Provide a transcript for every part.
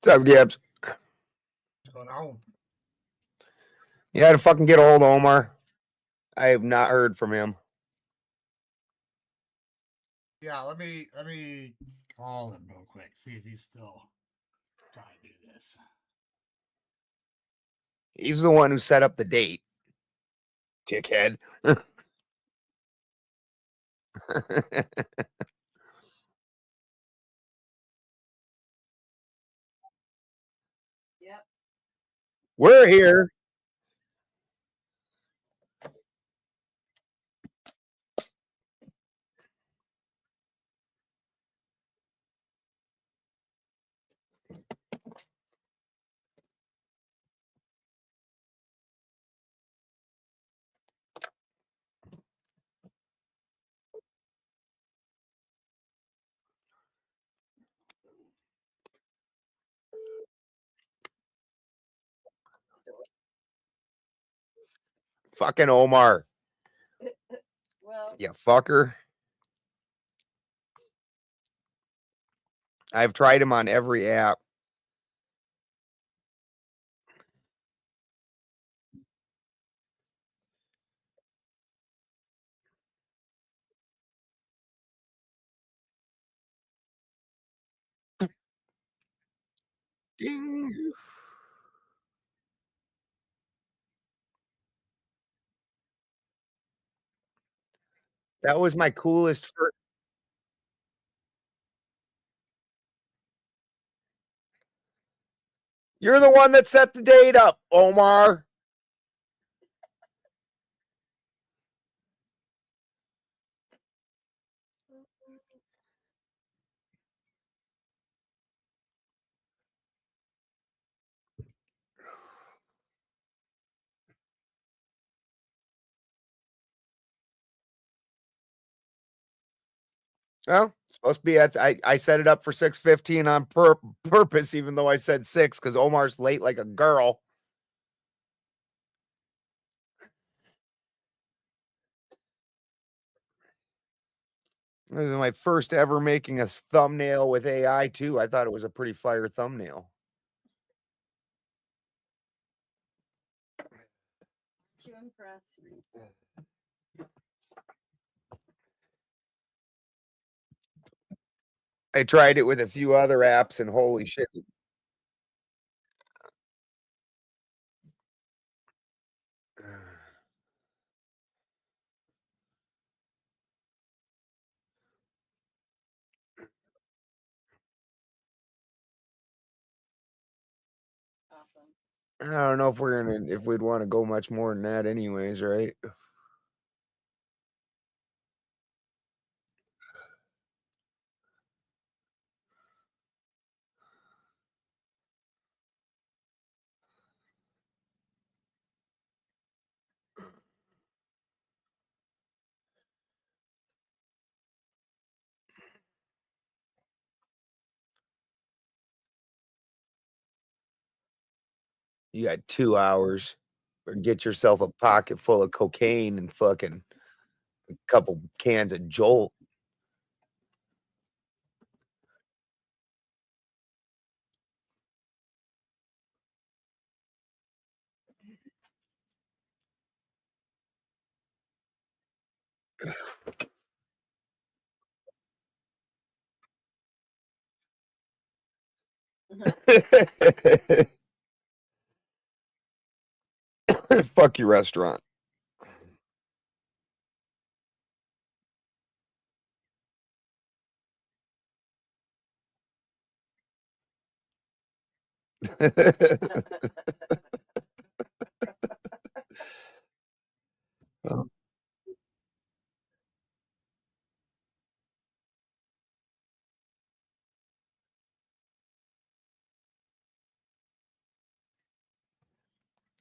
What's up, Gibbs? What's going on? You had to fucking get a hold of Omar. I have not heard from him. Yeah, let me call him real quick. See if he's still trying to do this. He's the one who set up the date. Dickhead. Yep. We're here. Fucking Omar. Well, You fucker. I've tried him on every app. Ding. That was my coolest first. You're the one that set the date up, Omar. Well, it's supposed to be at I set it up for 6:15 on purpose, even though I said 6, because Omar's late like a girl. This is my first ever making a thumbnail with AI too. I thought it was a pretty fire thumbnail. too impressed. I tried it with a few other apps and holy shit. Awesome. I don't know if we'd want to go much more than that anyways, right? You got 2 hours or get yourself a pocket full of cocaine and fucking a couple cans of Jolt. Fuck your restaurant.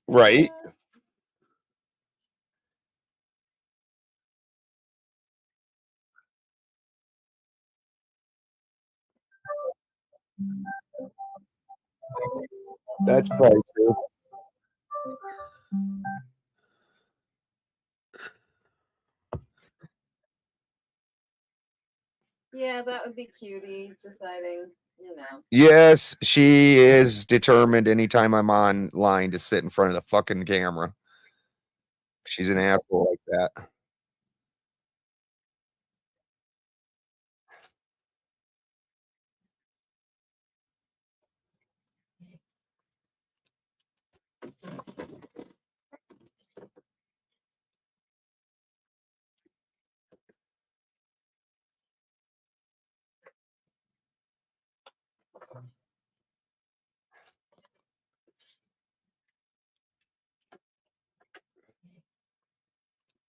Right? That's probably true. Yeah, that would be cutie deciding, you know. Yes, she is determined anytime I'm online to sit in front of the fucking camera. She's an asshole like that.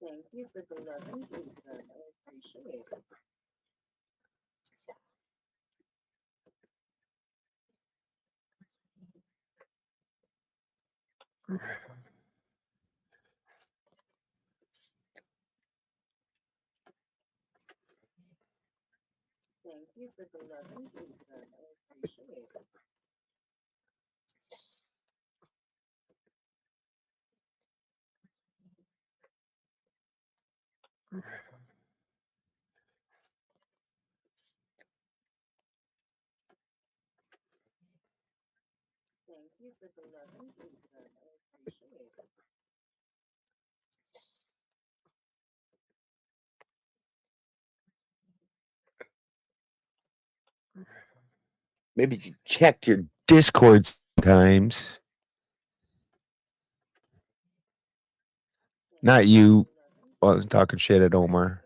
Thank you for the love and pizza. I appreciate it. Thank you for the love and pizza. I appreciate it. Thank you for the love and pizza. I appreciate it. Maybe you check your Discord sometimes. Not you. I was talking shit at Omar.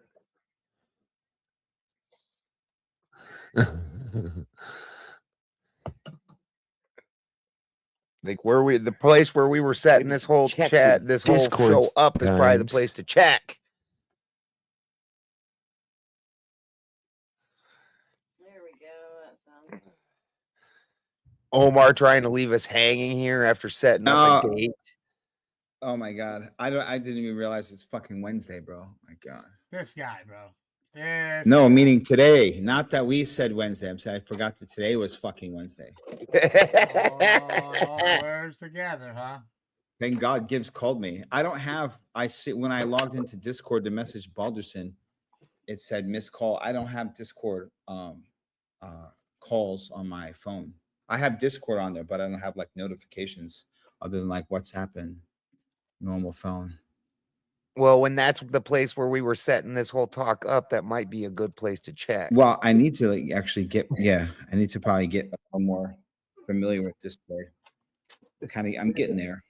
Like the place where we were setting this whole chat, this whole show up is probably the place to check. There we go. That sounds. Omar trying to leave us hanging here after setting up a date. Oh my god. I didn't even realize it's fucking Wednesday, bro. My god. This guy, bro. This No, guy. meaning today. Not that we said Wednesday. I'm saying I forgot that today was fucking Wednesday. Oh, it all blurs together, huh? Thank God Gibbs called me. I don't have when I logged into Discord to message Balderson, it said missed call. I don't have Discord calls on my phone. I have Discord on there, but I don't have like notifications other than like WhatsApp and normal phone. Well, when that's the place where we were setting this whole talk up, that might be a good place to check. Well, I need to like actually I need to probably get more familiar with Discord. I'm getting there.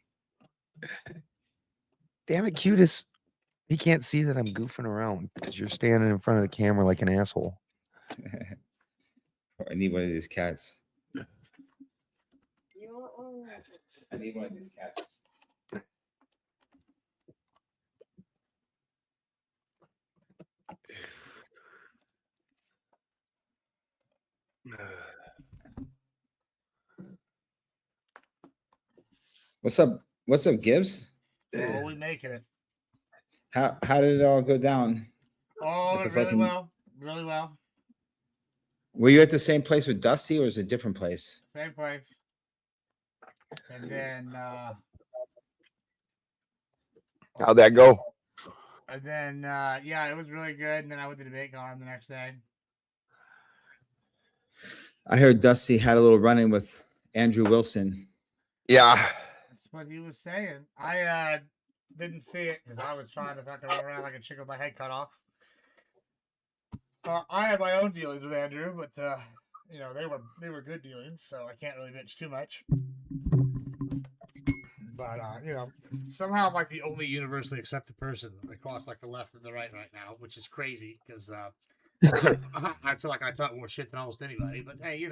Damn it, Cutis. He can't see that I'm goofing around because you're standing in front of the camera like an asshole. I need one of these cats. You want one? I need one of these cats. What's up? What's up, Gibbs? Oh, we making it. How did it all go down? Oh, With the really fucking- well. Really well. Were you at the same place with Dusty, or is it a different place? Same place. And then How'd that go? Yeah, it was really good. And then I went to the BakeCon the next day. I heard Dusty had a little run-in with Andrew Wilson. Yeah. That's what he was saying. I didn't see it because I was trying to fucking run around like a chicken with my head cut off. I had my own dealings with Andrew, but they were good dealings, so I can't really bitch too much. But somehow I'm like the only universally accepted person across like the left and the right now, which is crazy because I feel like I talk more shit than almost anybody. But hey,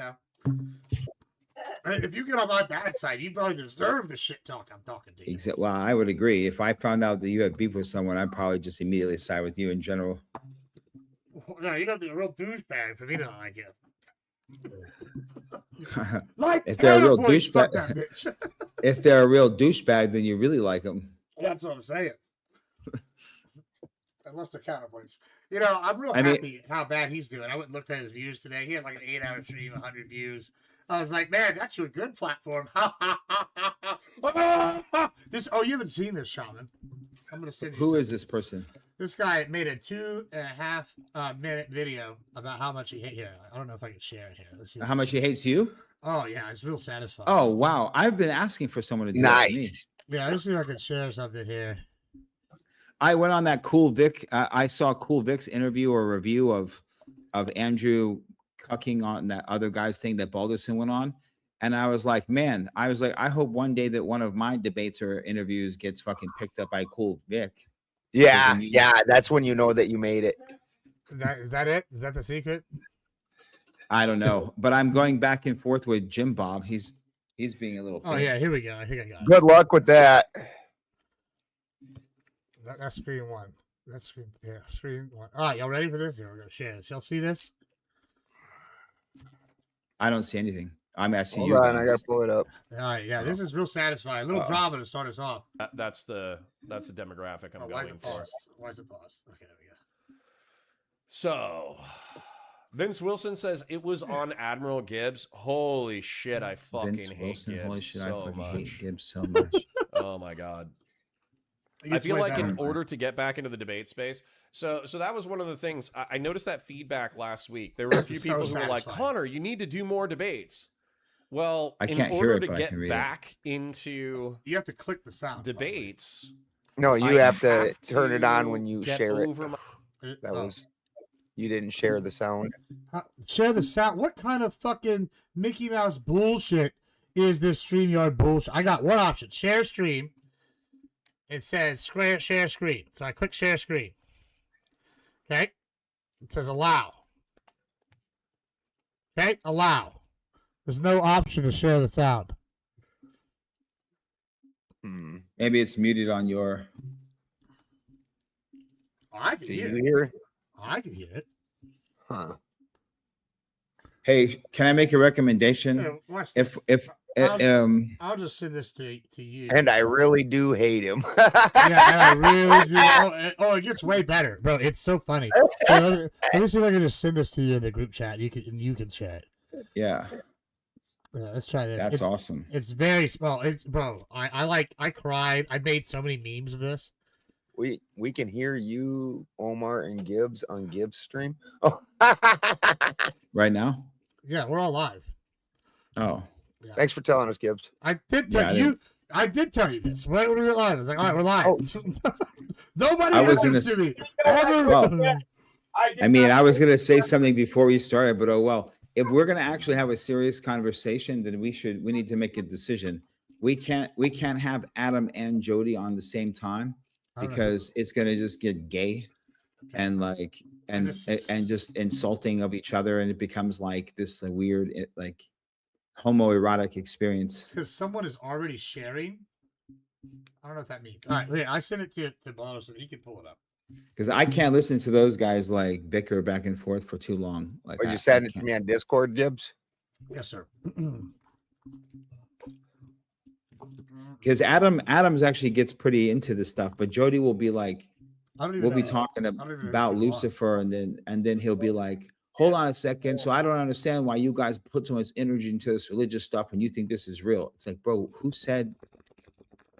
if you get on my bad side, you probably deserve the shit talk I'm talking to you. Well, I would agree. If I found out that you had beef with someone, I'd probably just immediately side with you in general. No, you gotta be a real douchebag for me to like you. If they're a real fuck that douchebag, bitch. if they're a real douchebag, then you really like them. That's what I'm saying. Unless they're counterpoints. I'm real happy how bad he's doing. I went and looked at his views today. He had like an 8-hour stream, 100 views. I was like, man, that's a good platform. You haven't seen this, Shaman. I'm gonna send you. Who is this person? This guy made a 2.5 minute video about how much he hate here. I don't know if I can share it here. Let's see. How much he hates you? Oh yeah, it's real satisfying. Oh wow, I've been asking for someone to do that to me. Nice. Yeah, let's see if I can share something here. I went on that Cool Vic. I saw Cool Vic's interview or review of Andrew cucking on that other guy's thing that Balderson went on, and I was like, man, I hope one day that one of my debates or interviews gets fucking picked up by Cool Vic. Yeah, then you- yeah. That's when you know that you made it. Is that it? Is that the secret? I don't know, but I'm going back and forth with Jim Bob. He's being a little. Oh yeah, bitch. here we go. I think I got it. Good luck with that. That's screen one. That's screen one. All right, y'all ready for this? Here, we're gonna share this. Y'all see this? I don't see anything. I'm asking Hold you. on, I guys. gotta pull it up. All right, yeah, this is real satisfying. A little drama to start us off. That's the demographic I'm Why is going it for. paused? Why is it paused? Okay, there we go. So, Vince Wilson says it was on Admiral Gibbs. Holy shit, I fucking Vince hate Wilson, Gibbs holy shit, I so fucking much. hate Gibbs so much. Oh my god. It I gets feel way like better. in order to get back into the debate space, so that was one of the things. I noticed that feedback last week. There were a few So people who were like, satisfying. Connor, you need to do more debates. Well, I in can't hear order it, to but I get can read it. back into You have to click the sound. debates, No, you I have to turn it on to when you get share it. over my probably. That was you didn't share the sound. Share the sound. What kind of fucking Mickey Mouse bullshit is this StreamYard bullshit? I got one option: share stream. It says share screen, so I click share screen. Okay, it says allow. Okay, allow. There's no option to share the sound. Maybe it's muted on your. Oh, I can Do hear you it. hear it? I can hear it. Huh. Hey, can I make a recommendation? Here, watch this. If I'll just send this to you. And I really do hate him. Yeah, and I really do. It gets way better, bro. It's so funny. Here, let me see if I can just send this to you in the group chat. You can share it. yeah, Let's try this. that's it's, awesome. It's very small. Bro. I cried. I made so many memes of this. we can hear you, Omar and Gibbs on Gibbs stream. Oh, Right now. Yeah, we're all live. Oh, Yeah. thanks for telling us, Gibbs. I did Yeah, tell I you. I did tell you this. Right when we were live, I was like, "All right, we're live." Oh. Nobody I was listens gonna to me. Ever. Well, I mean, I was gonna say something before we started, but oh well. If we're gonna actually have a serious conversation, then we need to make a decision. We can't have Adam and Jody on the same time I don't know. because it's gonna just get gay and like and just insulting of each other, and it becomes like this weird like homoerotic experience. Because someone is already sharing. I don't know what that means. All right, wait, I sent it to Bono so he can pull it up. Because I can't listen to those guys like bicker back and forth for too long. Like, Or you send it to me on Discord, Gibbs? Yes, sir. because Adams actually gets pretty into this stuff, but Jody will be like, I don't even we'll be know. talking don't even know about who you are. Lucifer, and then he'll be like, hold on a second. So I don't understand why you guys put so much energy into this religious stuff and you think this is real. It's like, bro, who said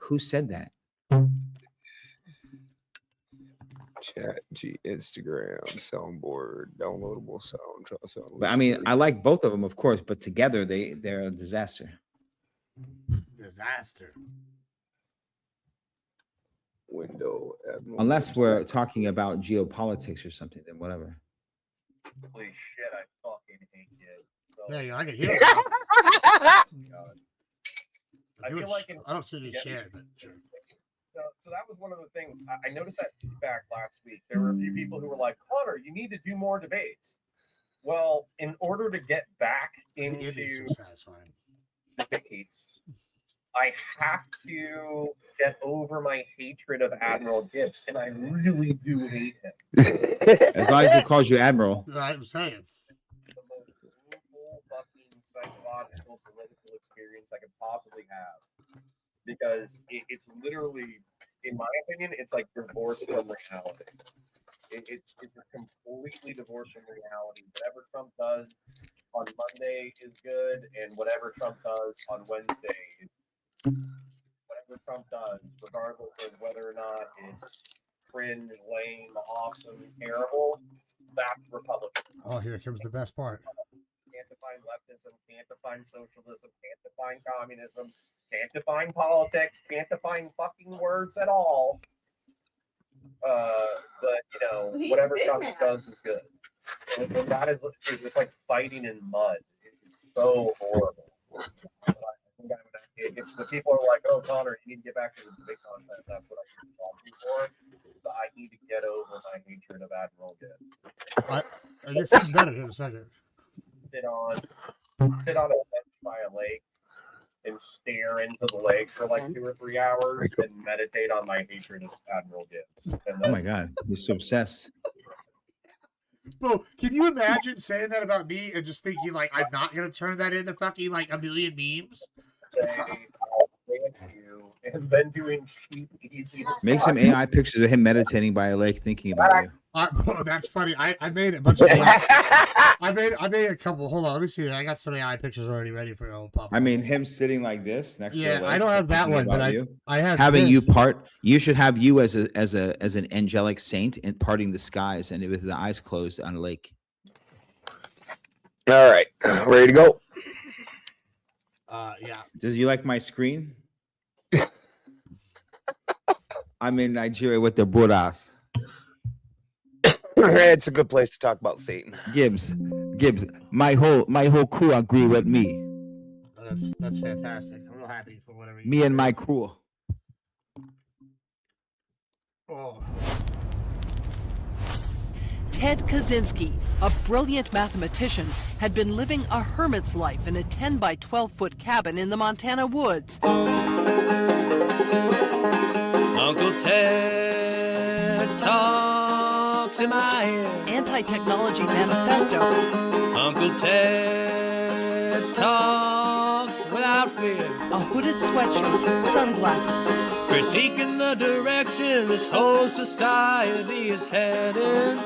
that? Chat, Instagram, soundboard, downloadable sound. But I mean, I like both of them, of course, but together they're a disaster. Disaster. Window. Admiral Unless Gibbs. we're talking about geopolitics or something, then whatever. Holy shit, I fucking hate it. So, There you go. I can hear it. now. God. I feel like I don't see any yeah. share, but sure. So that was one of the things I noticed that feedback last week. There were a few people who were like, Connor, you need to do more debates. Well, in order to get back It is into so satisfying. debates, I have to get over my hatred of Admiral Gibbs, and I really do hate him. As long as he calls you Admiral. I'm saying. The most brutal, fucking psychological political experience I could possibly have. Because it's literally, in my opinion, it's like divorced from reality. It's completely divorced from reality. Whatever Trump does on Monday is good, and whatever Trump does on Wednesday is whatever Trump does, regardless of whether or not it's cringe, lame, awesome, terrible, that's Republican. Oh, here comes the best part. Can't define leftism, can't define socialism, can't define communism, can't define politics, can't define fucking words at all. But you know, He's whatever big Trump man. does is good. And that is it's like fighting in mud. It's so horrible. But I think if the people are like, "Oh, Connor, you need to get back to the debate content," that's what I should talk to you for. But I need to get over my hatred of Admiral Gibb. I guess he's better in a second. Sit on a bench by a lake and stare into the lake for like 2 or 3 hours and meditate on my hatred of Admiral Gibbs. And Oh my God, you're so obsessed. Bro, can you imagine saying that about me and just thinking like I'm not gonna turn that into fucking like a million memes? say, "I'll thank you," and then doing cheap, easy. Make some AI pictures of him meditating by a lake, thinking about you. Bro, that's funny. I made a bunch of AI. I made a couple. Hold on, let me see. I got some AI pictures already ready for your pop. I mean, him sitting like this next to a Yeah, lake, I don't have that thinking one, but about you. I have Having this. you part, you should have you as an angelic saint and parting the skies and with the eyes closed on a lake. All right, ready to go. Yeah. Does you like my screen? I'm in Nigeria with the Buddhas. It's a good place to talk about Satan. Gibbs, my whole crew agree with me. That's fantastic. I'm real happy for whatever you Me and my crew. Oh. Ted Kaczynski, a brilliant mathematician, had been living a hermit's life in a 10 by 12 foot cabin in the Montana woods. Uncle Ted talks in my ear. Anti-technology manifesto. Uncle Ted talks without fear. A hooded sweatshirt, sunglasses, Critiquing the direction this whole society is heading.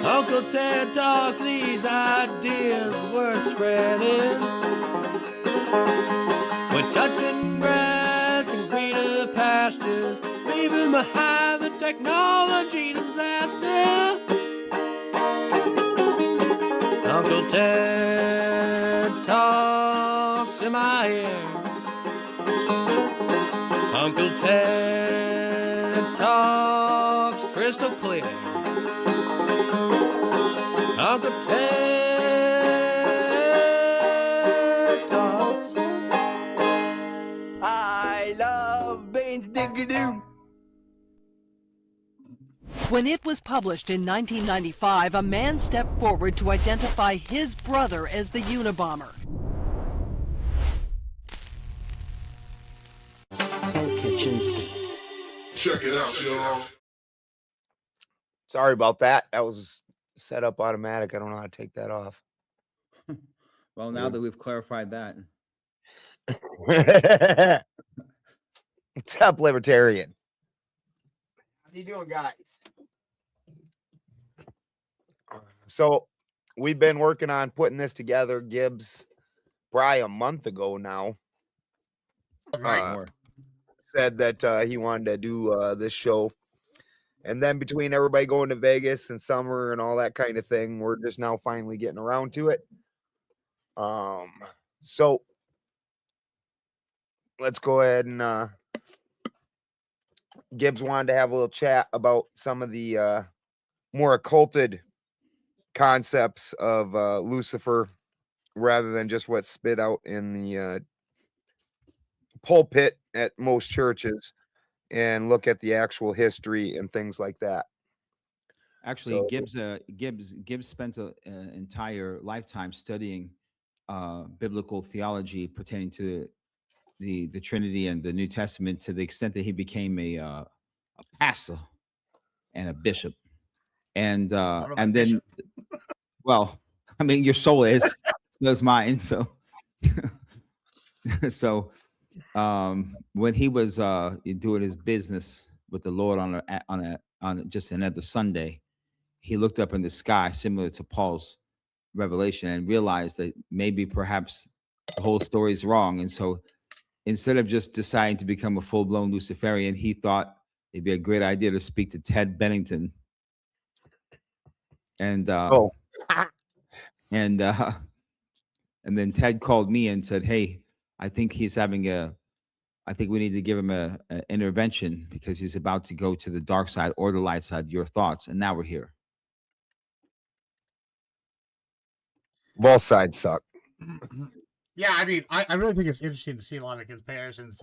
Uncle Ted talks these ideas worth spreading. We're touching grass and greener pastures, leaving behind the technology disaster. Uncle Ted talks in my ear. Uncle Ted talks crystal clear. Uncle Ted talks. I love beans diggity-doo. When it was published in 1995, a man stepped forward to identify his brother as the Unabomber. Ted Kaczynski. Check it out, y'all. Sorry about that. That was set up automatic. I don't know how to take that off. Well, now that we've clarified that, What's up, libertarian? How you doing, guys? So we've been working on putting this together. Gibbs, probably a month ago now, said that he wanted to do this show. And then between everybody going to Vegas and summer and all that kind of thing, we're just now finally getting around to it. So let's go ahead and Gibbs wanted to have a little chat about some of the more occulted concepts of Lucifer rather than just what's spit out in the pulpit at most churches, and look at the actual history and things like that. actually, So- Gibbs spent an entire lifetime studying biblical theology pertaining to the Trinity and the New Testament, to the extent that he became a pastor and a bishop, and then, bishop. well, I mean, your soul is, so is mine. So, so when he was doing his business with the Lord on just another Sunday, he looked up in the sky, similar to Paul's revelation, and realized that maybe perhaps the whole story is wrong. And so instead of just deciding to become a full-blown Luciferian, he thought it'd be a great idea to speak to Ted Bennington. And and then Ted called me and said, "Hey, I think he's having I think we need to give him a intervention because he's about to go to the dark side or the light side. Your thoughts?" And now we're here. Both sides suck. Yeah, I mean, I really think it's interesting to see a lot of comparisons,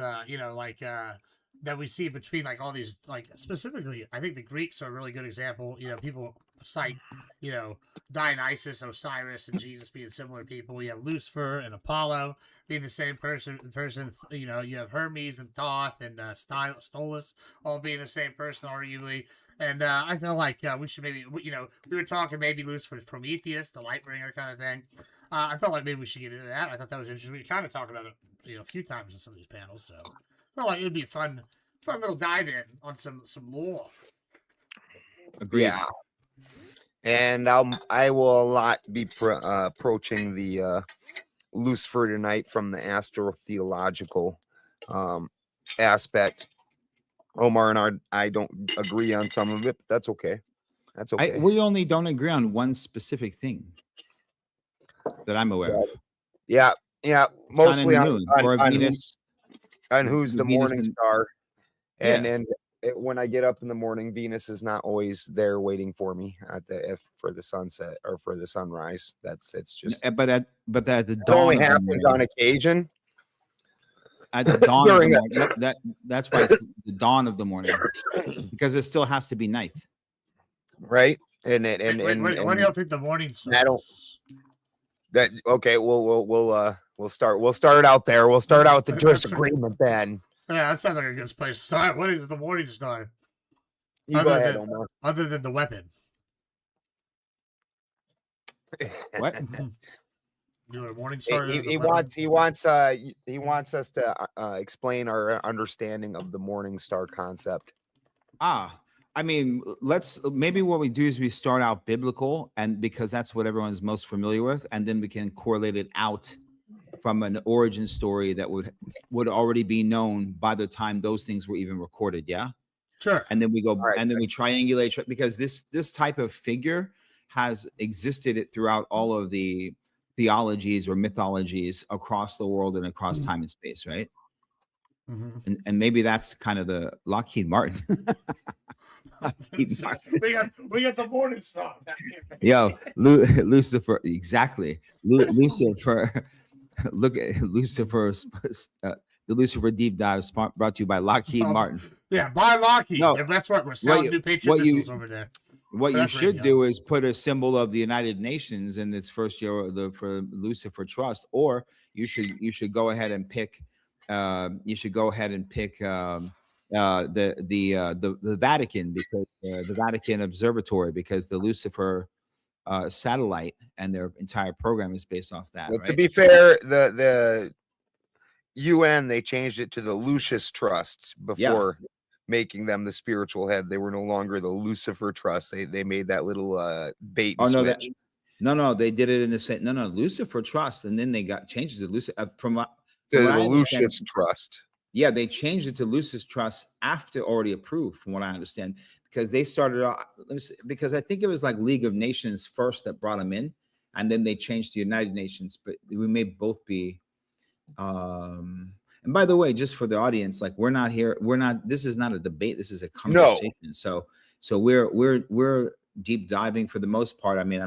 that we see between like all these, like specifically, I think the Greeks are a really good example. People cite, Dionysus, Osiris, and Jesus being similar people. You have Lucifer and Apollo being the same person. You have Hermes and Thoth and Stolus all being the same person, arguably. And I feel like we should maybe, we were talking maybe Lucifer's Prometheus, the Lightbringer kind of thing. I felt like maybe we should get into that. I thought that was interesting. We kind of talked about it, a few times in some of these panels. So I felt like it would be a fun little dive in on some lore. Agreed. Yeah. And I will a lot be approaching the Lucifer tonight from the astrotheological aspect. Omar and I don't agree on some of it, but that's okay. That's okay. We only don't agree on one specific thing that I'm aware of. Yeah. Mostly on Venus. On who's the Venus morning star. And Yeah. then when I get up in the morning, Venus is not always there waiting for me for the sunset or for the sunrise. It's just But at the it dawn only of the happens morning. on occasion. At the dawn of During the morning. That's why it's the dawn of the morning, because it still has to be night. Right? And What do y'all think the morning sun I don't- is? that okay, we'll start out there. We'll start out with the disagreement then. Yeah, that sounds like a good place to start. What is the morning star? You go ahead, Omar. Other than the weapon. What? You're a morning star. He wants us to explain our understanding of the morning star concept. I mean, maybe what we do is we start out biblical, and because that's what everyone's most familiar with, and then we can correlate it out from an origin story that would already be known by the time those things were even recorded. Yeah. Sure. And then we go, right, and then we triangulate, because this type of figure has existed throughout all of the theologies or mythologies across the world and across time and space, right? Mm-hmm. And maybe that's kind of the Lockheed Martin. Lockheed Martin. we got the morning star. Yo, Lucifer, exactly. Lucifer. Look at Lucifer's the Lucifer deep dive brought to you by Lockheed Martin. Yeah, by Lockheed. No, That's what we're selling new Patriot missiles over there. What you should do is put a symbol of the United Nations in its first year for Lucifer Trust, or you should go ahead and pick the Vatican, because the Vatican Observatory, because the Lucifer satellite and their entire program is based off that. Well, right? to be fair, the UN, they changed it to the Lucius Trust before making them the spiritual head. They were no longer the Lucifer Trust. They made that little bait and switch. No, they did it in the same. No, Lucifer Trust, and then they got changed to Lucifer To the Lucius Trust. Yeah, they changed it to Lucius Trust after already approved, from what I understand, because they started off. Because I think it was like League of Nations first that brought them in, and then they changed to United Nations. But we may both be. And by the way, just for the audience, like this is not a debate. This is a conversation. No. So we're deep diving for the most part. I mean,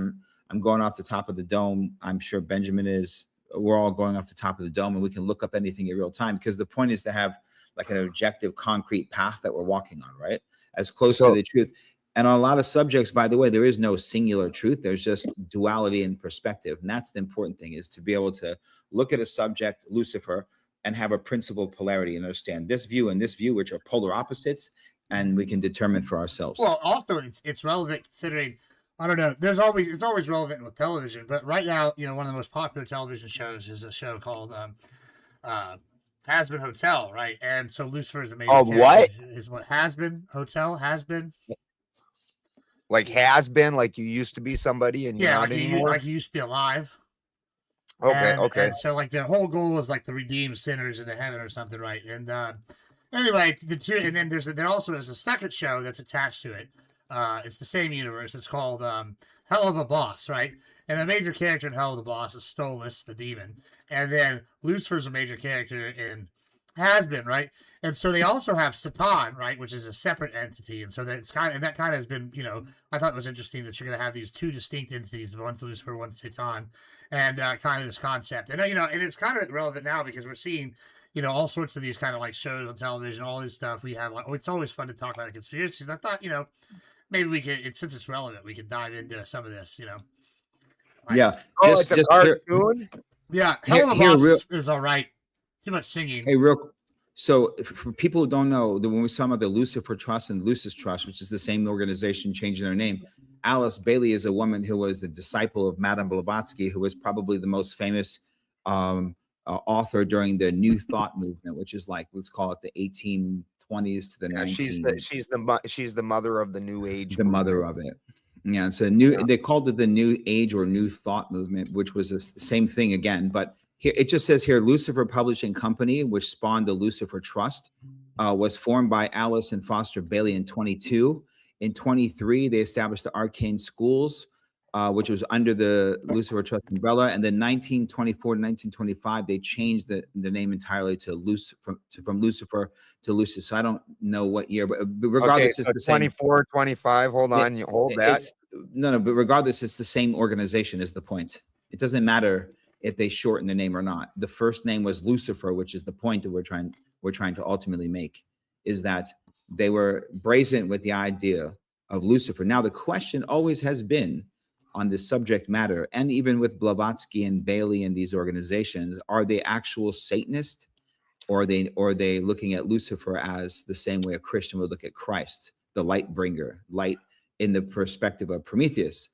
I'm going off the top of the dome. I'm sure Benjamin is. We're all going off the top of the dome, and we can look up anything in real time, because the point is to have like an objective, concrete path that we're walking on, right? As close to the truth. And on a lot of subjects, by the way, there is no singular truth. There's just duality and perspective. And that's the important thing, is to be able to look at a subject, Lucifer, and have a principled polarity and understand this view and this view, which are polar opposites, and we can determine for ourselves. Well, also it's relevant considering, I don't know, it's always relevant with television, but right now, one of the most popular television shows is a show called Has-Been Hotel, right? And so Lucifer's the main what? Is what Has-Been Hotel has been. Like has been, like you used to be somebody and you're not anymore. Like you used to be alive. Okay. And so like their whole goal is like to redeem sinners into heaven or something, right? And Anyway, and then there also is a second show that's attached to it. It's the same universe. It's called Hell of a Boss, right? And the major character in Hell of the Boss is Stolas, the demon, and then Lucifer's a major character in has been, right? And so they also have Satan, right, which is a separate entity, and so that kind of has been, I thought it was interesting that you're going to have these two distinct entities, one Lucifer, one Satan, and kind of this concept, and and it's kind of relevant now because we're seeing, all sorts of these kind of like shows on television, all this stuff. We have it's always fun to talk about the conspiracies, and I thought, maybe we could, since it's relevant, we could dive into some of this, Like, yeah. Oh, it's a cartoon. yeah, Hell of a Boss is all right. Too much singing. Hey, so for people who don't know, when we talk about the Lucifer Trust and Lucis Trust, which is the same organization changing their name, Alice Bailey is a woman who was the disciple of Madame Blavatsky, who was probably the most famous author during the New Thought movement, which is like, let's call it the 1820s to the 19. She's the mother of the New Age. The mother of it. Yeah, so they called it the New Age or New Thought movement, which was the same thing again, but here it just says here Lucifer Publishing Company, which spawned the Lucifer Trust, was formed by Alice and Foster Bailey in 22. In 23, they established the Arcane Schools, which was under the Lucifer Trust umbrella. And then 1924 to 1925, they changed the name entirely to from Lucifer to Lucis. So I don't know what year, but regardless, it's the same. 24, 25. Hold on, you hold that. No, but regardless, it's the same organization is the point. It doesn't matter if they shorten the name or not. The first name was Lucifer, which is the point that we're trying to ultimately make, is that they were brazen with the idea of Lucifer. Now, the question always has been on this subject matter, and even with Blavatsky and Bailey and these organizations, are they actual Satanists, or are they looking at Lucifer as the same way a Christian would look at Christ, the light bringer, light in the perspective of Prometheus?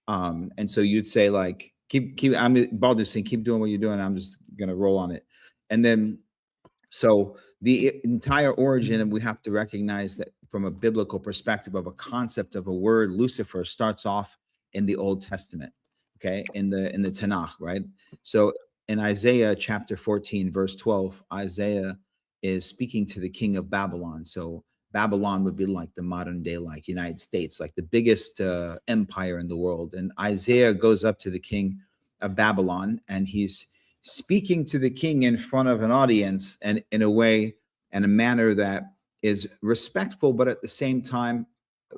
And so you'd say like, I'm Baldus saying, keep doing what you're doing. I'm just going to roll on it. And then, so the entire origin, and we have to recognize that from a biblical perspective of a concept of a word, Lucifer starts off in the Old Testament, okay, in the Tanakh, right? So in Isaiah chapter 14, verse 12, Isaiah is speaking to the king of Babylon. So Babylon would be like the modern day, like United States, like the biggest empire in the world. And Isaiah goes up to the king of Babylon, and he's speaking to the king in front of an audience, and in a way and a manner that is respectful, but at the same time,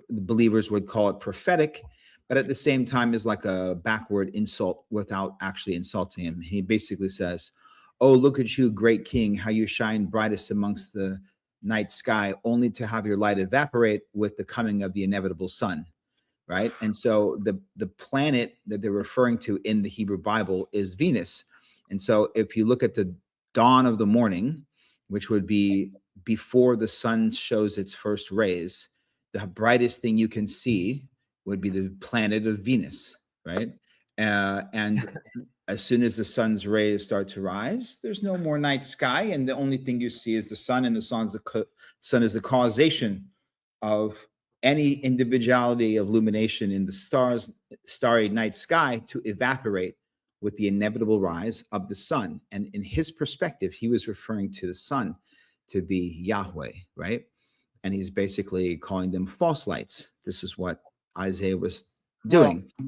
the believers would call it prophetic, but at the same time is like a backward insult without actually insulting him. He basically says, "Oh, look at you, great king, how you shine brightest amongst the night sky, only to have your light evaporate with the coming of the inevitable sun," right? And so the planet that they're referring to in the Hebrew Bible is Venus. And so if you look at the dawn of the morning, which would be before the sun shows its first rays, the brightest thing you can see would be the planet of Venus, right? And as soon as the sun's rays start to rise, there's no more night sky, and the only thing you see is the sun, and the sun is the causation of any individuality of illumination in the starry night sky to evaporate with the inevitable rise of the sun. And in his perspective, he was referring to the sun to be Yahweh, right? And he's basically calling them false lights. This is what Isaiah was doing. Well,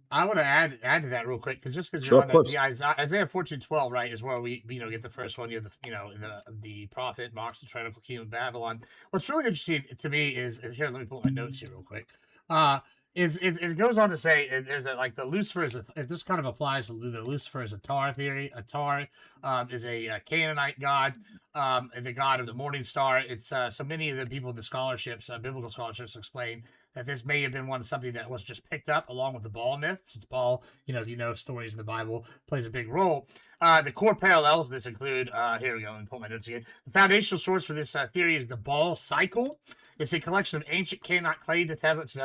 I want to add to that real quick, because just because Sure, you're on the Isaiah 14:12, right, is where we get the first one. You have the prophet mocks the tyrannical king of Babylon. What's really interesting to me is here. Let me pull my notes here real quick. It goes on to say there's like the Lucifer this kind of applies to the Lucifer is a Tar theory. A Tar is a Canaanite god, and the god of the morning star. It's so many of the people in the scholarships, biblical scholarships, explain that this may have been something that was just picked up along with the Baal myth, since Baal, stories in the Bible, plays a big role. The core parallels of this include, here we go, let me pull my notes again. The foundational source for this theory is the Baal cycle. It's a collection of ancient Canaanite clay tablets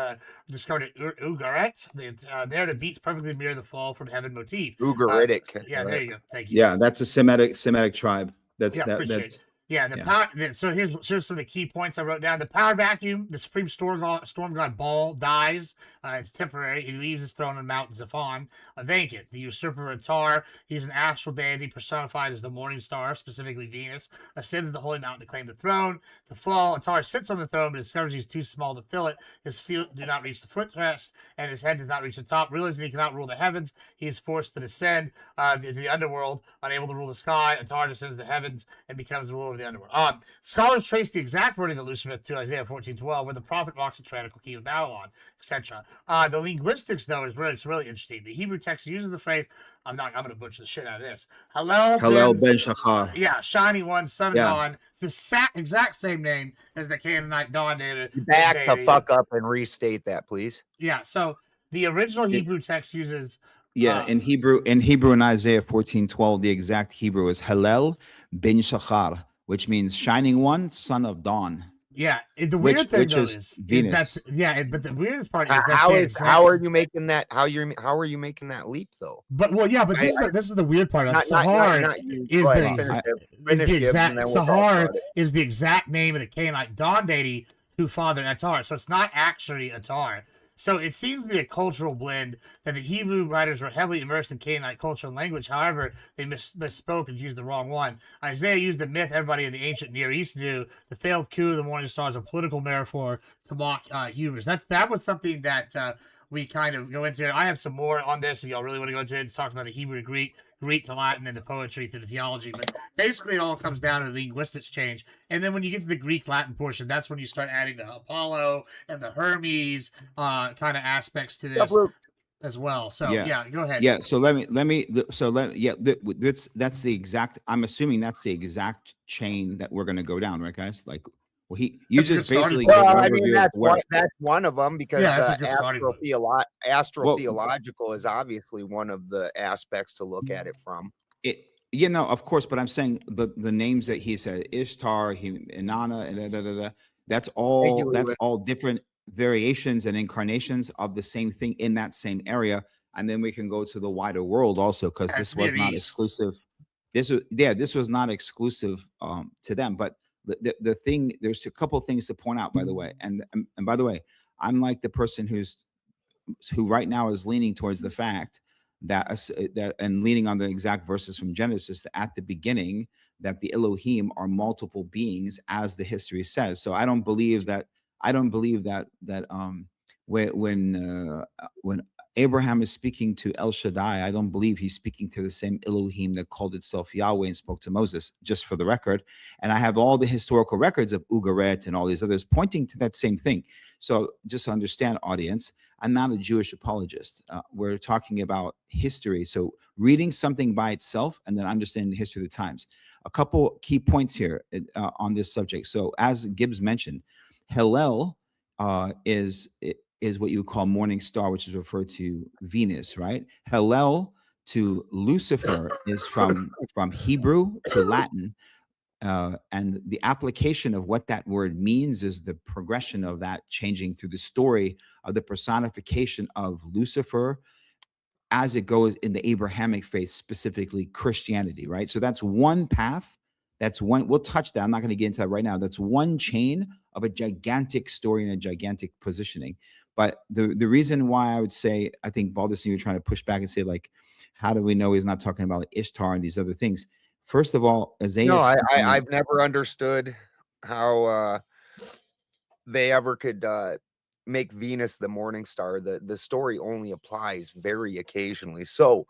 discovered at Ugarit. The narrative beats perfectly mirror the fall from heaven motif. Ugaritic. Yeah, there you go. Thank you. Yeah, that's a Semitic tribe. That's Yeah, so here's some of the key points I wrote down. The power vacuum, the supreme storm god Baal dies. It's temporary. He leaves his throne on Mount Zaphon vacant. The usurper Atar, he's an astral deity personified as the morning star, specifically Venus, ascends to the holy mountain to claim the throne. The fall, Atar sits on the throne but discovers he's too small to fill it. His feet do not reach the footrest, and his head does not reach the top. Realizing he cannot rule the heavens, he is forced to descend to the underworld. Unable to rule the sky, Atar descends to the heavens and becomes the ruler of the underworld. Scholars trace the exact wording of Lucifer to Isaiah 14:12, where the prophet walks the tyrannical king of Babylon, etc. The linguistics, though, is really interesting. The Hebrew text uses the phrase, I'm going to butcher the shit out of this. Hallel ben Shachar. Yeah, Shiny One, Son of Dawn. The exact same name as the Canaanite Dawn deity. Back the fuck up and restate that, please. Yeah, so the original Hebrew text uses... in Hebrew in Isaiah 14:12, the exact Hebrew is Hallel ben Shachar, which means shining one, son of dawn. Yeah, the weird thing though is Venus. But the weirdest part is how are you making that? How are you making that leap though? But this is the weird part. Sahar is the exact name of the Canaanite Dawn deity who fathered Atar. So it's not actually Atar. So it seems to be a cultural blend that the Hebrew writers were heavily immersed in Canaanite culture and language. However, they misspoke and used the wrong one. Isaiah used the myth everybody in the ancient Near East knew, the failed coup of the morning star, as a political metaphor to mock humans. That was something that we kind of go into. I have some more on this if y'all really want to go into it. It's talking about the Hebrew to Greek to Latin, and the poetry to the theology. But basically, it all comes down to the linguistics change. And then when you get to the Greek-Latin portion, that's when you start adding the Apollo and the Hermes kind of aspects to this as well. So go ahead. Yeah. So that's the exact. I'm assuming that's the exact chain that we're going to go down, right, guys? Like. Well, you just basically. That's one of them because astrotheological is obviously one of the aspects to look at it from. Of course, but I'm saying the names that he said, Ishtar, Inanna, and that's all different variations and incarnations of the same thing in that same area, and then we can go to the wider world also because this was not exclusive. This was not exclusive to them, but. The thing, there's a couple of things to point out, by the way, and by the way, I'm like the person who right now is leaning towards the fact that and leaning on the exact verses from Genesis that at the beginning that the Elohim are multiple beings, as the history says. So I don't believe that when Abraham is speaking to El Shaddai, I don't believe he's speaking to the same Elohim that called itself Yahweh and spoke to Moses, just for the record. And I have all the historical records of Ugarit and all these others pointing to that same thing. So just to understand, audience, I'm not a Jewish apologist. We're talking about history. So reading something by itself and then understanding the history of the times. A couple key points here on this subject. So as Gibbs mentioned, Hallel is what you would call morning star, which is referred to Venus, right? Hallel to Lucifer is from Hebrew to Latin. And the application of what that word means is the progression of that changing through the story of the personification of Lucifer as it goes in the Abrahamic faith, specifically Christianity, right? So that's one path. That's one, we'll touch that. I'm not going to get into that right now. That's one chain of a gigantic story and a gigantic positioning. But the reason why I would say, I think Balderson, you're trying to push back and say, like, how do we know he's not talking about like Ishtar and these other things? First of all, Isaiah. No, I've never understood how they ever could make Venus the morning star. The story only applies very occasionally. So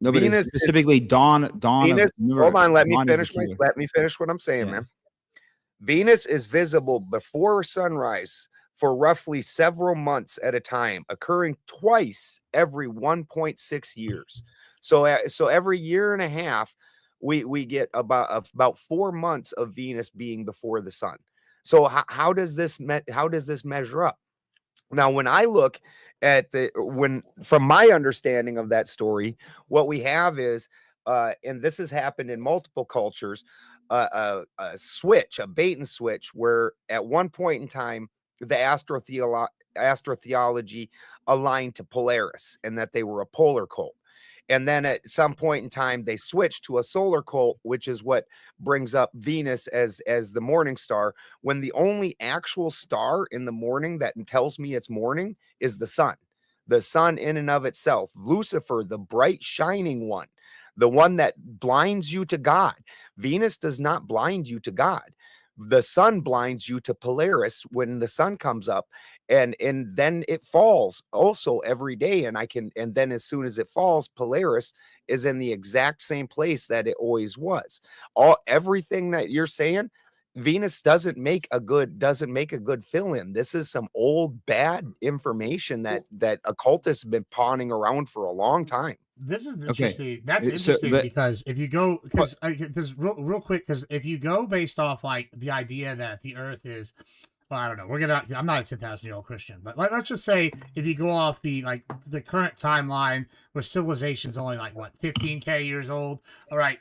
no, but Venus specifically dawn. Venus. Hold on, let me finish what I'm saying, man. Venus is visible before sunrise for roughly several months at a time, occurring twice every 1.6 years. So every year and a half, we get about 4 months of Venus being before the sun. So how does this measure up? Now, when I look at from my understanding of that story, what we have is, and this has happened in multiple cultures, a bait and switch, where at one point in time, the astrotheology aligned to Polaris and that they were a polar cult. And then at some point in time, they switch to a solar cult, which is what brings up Venus as the morning star, when the only actual star in the morning that tells me it's morning is the sun. The sun in and of itself. Lucifer, the bright shining one, the one that blinds you to God. Venus does not blind you to God. The sun blinds you to Polaris when the sun comes up, and then it falls also every day. And then as soon as it falls, Polaris is in the exact same place that it always was. Everything that you're saying, Venus doesn't make a good fill-in. This is some old bad information that occultists have been pawning around for a long time. This is Okay. interesting. That's So, interesting but because if you go, because real quick, because if you go based off like the idea that the Earth is, well, I don't know. I'm not a 10,000-year-old Christian, but let's just say if you go off the current timeline where civilization's only like what 15K years old. All right.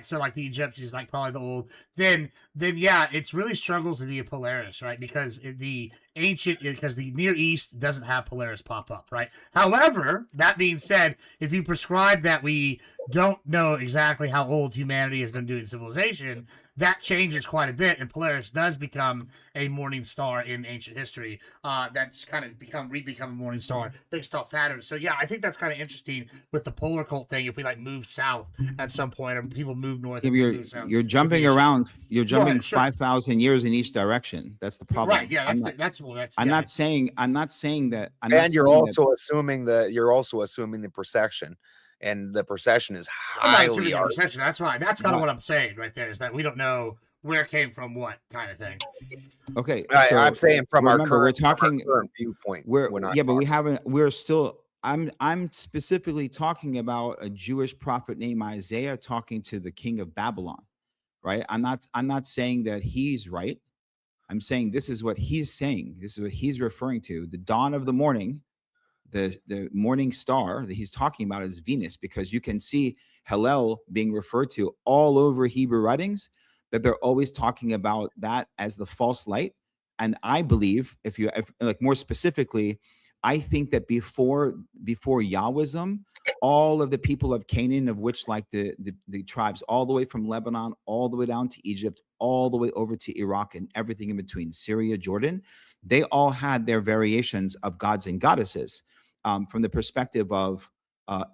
So like the Egyptians, like probably the old. Then yeah, it's really struggles to be a Polaris, right? Because the Near East doesn't have Polaris pop up, right? However, that being said, if you prescribe that we don't know exactly how old humanity has been doing civilization, that changes quite a bit, and Polaris does become a morning star in ancient history. That's kind of become a morning star based off patterns. So yeah, I think that's kind of interesting with the polar cult thing. If we like move south at some point, or people move north, and move south, you're jumping around. You're jumping sure. 5,000 years in each direction. That's the problem. Right? Yeah, I'm not saying that. And you're also assuming the procession. And the procession is highly the procession. That's right. That's kind of what I'm saying right there, is that we don't know where it came from, what kind of thing. Okay, so I'm saying from our current viewpoint. I'm specifically talking about a Jewish prophet named Isaiah talking to the king of Babylon, right? I'm not saying that he's right. I'm saying this is what he's saying. This is what he's referring to. The dawn of the morning. The morning star that he's talking about is Venus, because you can see Hallel being referred to all over Hebrew writings, that they're always talking about that as the false light. And I believe, if like more specifically, I think that before Yahwism, all of the people of Canaan, of which like the tribes all the way from Lebanon, all the way down to Egypt, all the way over to Iraq and everything in between, Syria, Jordan, they all had their variations of gods and goddesses. From the perspective of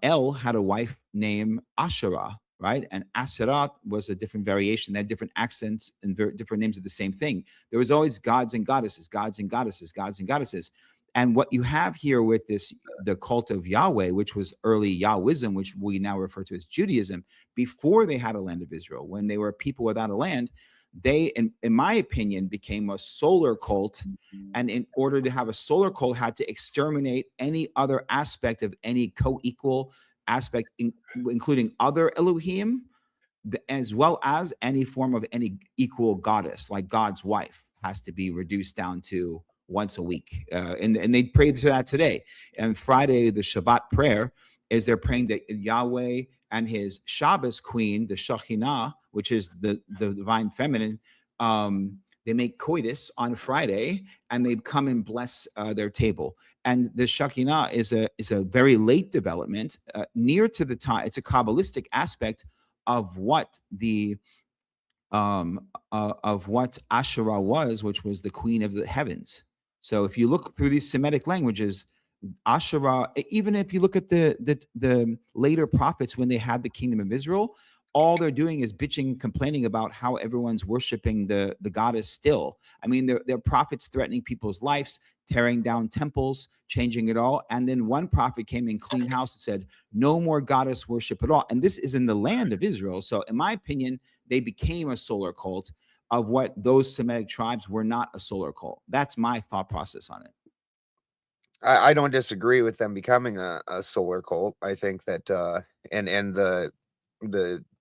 El had a wife named Asherah, right? And Aserat was a different variation. They had different accents and different names of the same thing. There was always gods and goddesses, gods and goddesses, gods and goddesses. And what you have here with the cult of Yahweh, which was early Yahwism, which we now refer to as Judaism, before they had a land of Israel, when they were people without a land, they, in my opinion, became a solar cult. And in order to have a solar cult, had to exterminate any other aspect of any co-equal aspect, including other Elohim, as well as any form of any equal goddess, like God's wife has to be reduced down to once a week. And they pray to that today. And Friday, the Shabbat prayer, is they're praying that Yahweh and his Shabbos queen, the Shekhinah, which is the divine feminine, they make coitus on Friday, and they come and bless their table. And the Shekhinah is a very late development, near to the time. It's a Kabbalistic aspect of what what Asherah was, which was the queen of the heavens. So if you look through these Semitic languages, Asherah, even if you look at the later prophets when they had the kingdom of Israel, all they're doing is bitching and complaining about how everyone's worshiping the goddess still. I mean, they're prophets threatening people's lives, tearing down temples, changing it all. And then one prophet came in clean house and said, no more goddess worship at all. And this is in the land of Israel. So in my opinion, they became a solar cult of what those Semitic tribes were not a solar cult. That's my thought process on it. I don't disagree with them becoming a solar cult. I think that and the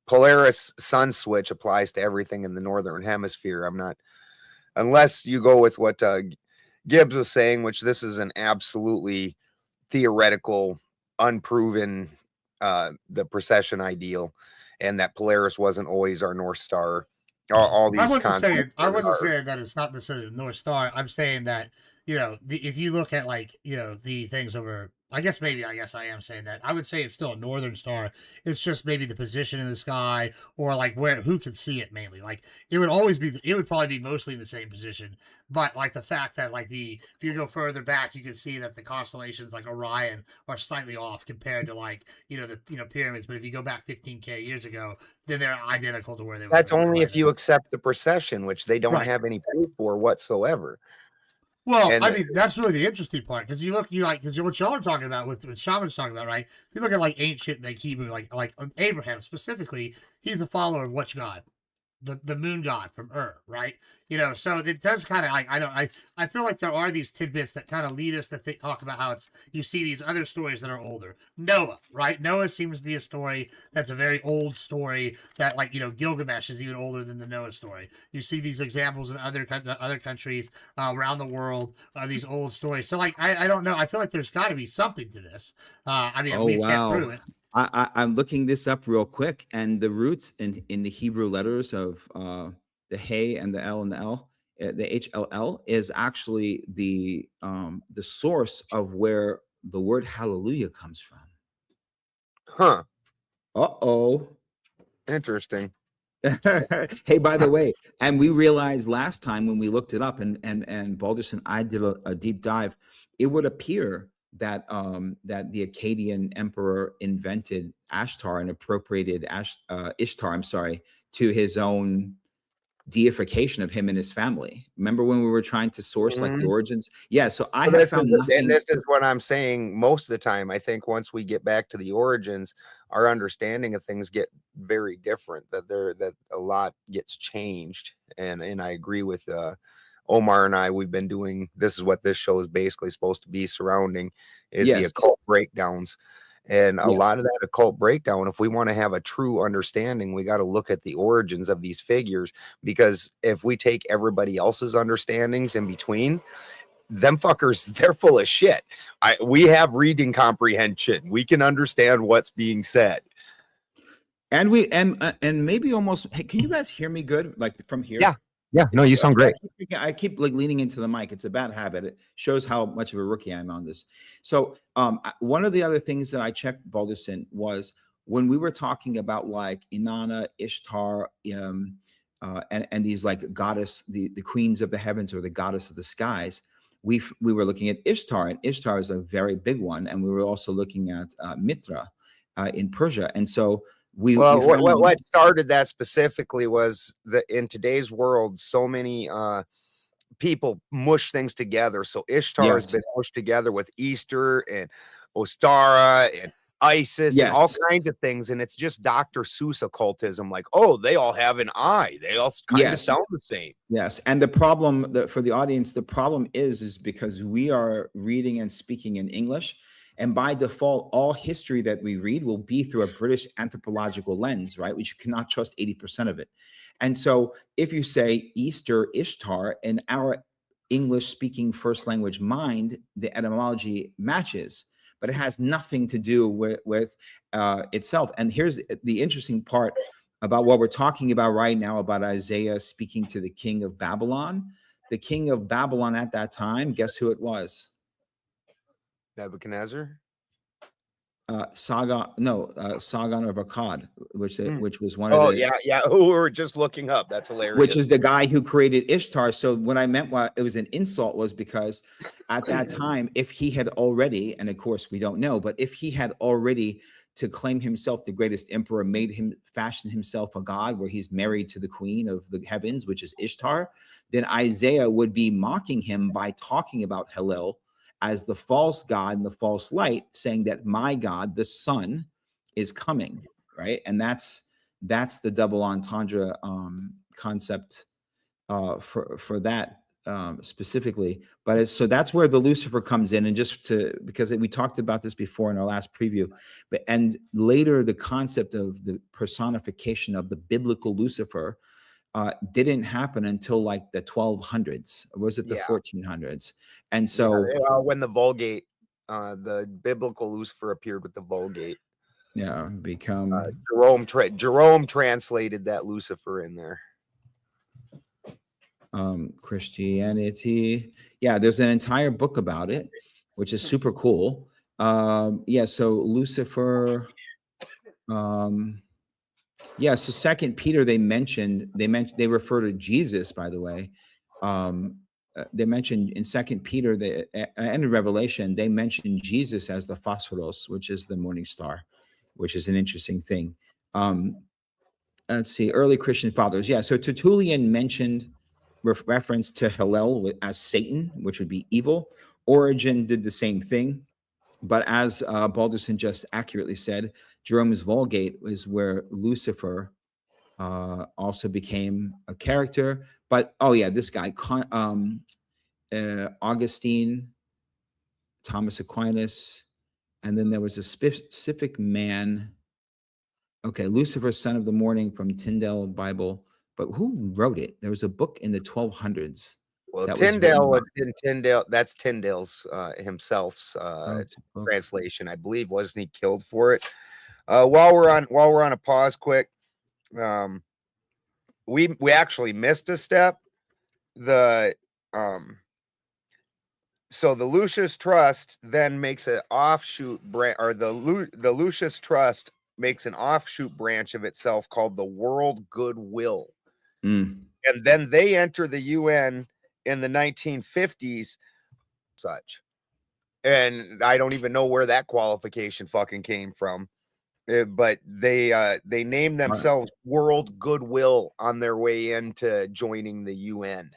Polaris sun switch applies to everything in the northern hemisphere. I'm not, unless you go with what Gibbs was saying, which this is an absolutely theoretical, unproven the precession ideal, and that Polaris wasn't always our North Star. All these concepts. I wasn't saying that it's not necessarily the North Star. I'm saying that, if you look at the things over I guess I am saying that. I would say it's still a northern star. It's just maybe the position in the sky, or like who can see it mainly. Like it would probably be mostly in the same position. But like the fact that if you go further back, you can see that the constellations like Orion are slightly off compared to the pyramids. But if you go back 15K years ago, then they're identical to where they were. That's only if you accept the precession, which they don't Right. have any proof for whatsoever. Well, And I mean, that's really the interesting part, because because what y'all are talking about with Shaman's talking about, right? If you look at like ancient Hebrew, like Abraham specifically, he's a follower of which god? The moon god from right? So it does kind of I feel like there are these tidbits that kind of lead us to talk about how you see these other stories that are older. Noah, right? Noah seems to be a story that's a very old story that Gilgamesh is even older than the Noah story. You see these examples in other countries around the world of these old stories. So I don't know. I feel like there's got to be something to this. We can't prove it. I'm looking this up real quick, and the roots in the Hebrew letters of the Hey and the L and the L, the HLL, is actually the source of where the word hallelujah comes from. Huh. Uh-oh. Interesting. Hey, by the way, and we realized last time when we looked it up, and Baldus and I did a deep dive, it would appear that that the Akkadian emperor invented Ashtar and appropriated Ishtar, I'm sorry, to his own deification of him and his family. Remember when we were trying to source like the origins? Yeah, so I have found nothing. And this is what I'm saying most of the time. I think once we get back to the origins, our understanding of things get very different, that a lot gets changed. And I agree with Omar and I. We've been doing, this is what this show is basically supposed to be surrounding, is the occult breakdowns. And a lot of that occult breakdown, if we want to have a true understanding, we got to look at the origins of these figures, because if we take everybody else's understandings in between, them fuckers, they're full of shit. We have reading comprehension. We can understand what's being said. And maybe almost, hey, can you guys hear me good? Like from here? Yeah, no, you sound great. I keep like leaning into the mic. It's a bad habit. It shows how much of a rookie I am on this. So one of the other things that I checked, Balderson, was when we were talking about like Inanna, Ishtar, and these like goddess, the queens of the heavens or the goddess of the skies, we were looking at Ishtar, and Ishtar is a very big one. And we were also looking at Mithra in Persia. And so what started that specifically was that in today's world, so many people mush things together. So Ishtar has been mushed together with Easter and Ostara and Isis and all kinds of things, and it's just Dr. Seuss occultism. Like, oh, they all have an eye. They all kind of sound the same. Yes, and the problem for the audience, the problem is because we are reading and speaking in English. And by default, all history that we read will be through a British anthropological lens, right? Which you cannot trust 80% of it. And so if you say Easter, Ishtar, in our English-speaking first language mind, the etymology matches, but it has nothing to do with itself. And here's the interesting part about what we're talking about right now, about Isaiah speaking to the king of Babylon. The king of Babylon at that time, guess who it was? Nebuchadnezzar? Sargon of Akkad, which was one of the... yeah, who we were just looking up. That's hilarious. Which is the guy who created Ishtar. So when I meant it was an insult was because at that time, if he had already, and of course we don't know, but if he had already to claim himself the greatest emperor, fashion himself a god where he's married to the queen of the heavens, which is Ishtar, then Isaiah would be mocking him by talking about Hillel as the false god and the false light, saying that my God, the sun, is coming, right? And that's the double entendre concept for that specifically. But so that's where the Lucifer comes in, and because we talked about this before in our last preview, and later the concept of the personification of the biblical Lucifer didn't happen until like the 1200s, or was it the 1400s? And so when the Vulgate, the biblical Lucifer appeared with the Vulgate. Jerome translated that Lucifer in there. Christianity. Yeah, there's an entire book about it, which is super cool. Yeah, so Lucifer, yeah, so Second Peter, they refer to Jesus, by the way. They mentioned in Second Peter and in Revelation, they mention Jesus as the phosphoros, which is the morning star, which is an interesting thing. Let's see, early Christian fathers. Yeah, so Tertullian mentioned reference to Hillel as Satan, which would be evil. Origen did the same thing. But as Balderson just accurately said, Jerome's Vulgate is where Lucifer also became a character. But, oh yeah, this guy, Augustine, Thomas Aquinas, and then there was a specific man. Okay, Lucifer, son of the morning from Tyndale Bible. But who wrote it? There was a book in the 1200s. Well, that Tyndale was was in Tyndale. That's Tyndale's himself's okay. translation, I believe. Wasn't he killed for it? While we're on a pause, quick. We actually missed a step. So the Lucius Trust then makes an offshoot branch, or the Lucius Trust makes an offshoot branch of itself called the World Goodwill. Mm. And then they enter the UN in the 1950s, such. And I don't even know where that qualification fucking came from. But they named themselves World Goodwill on their way into joining the UN.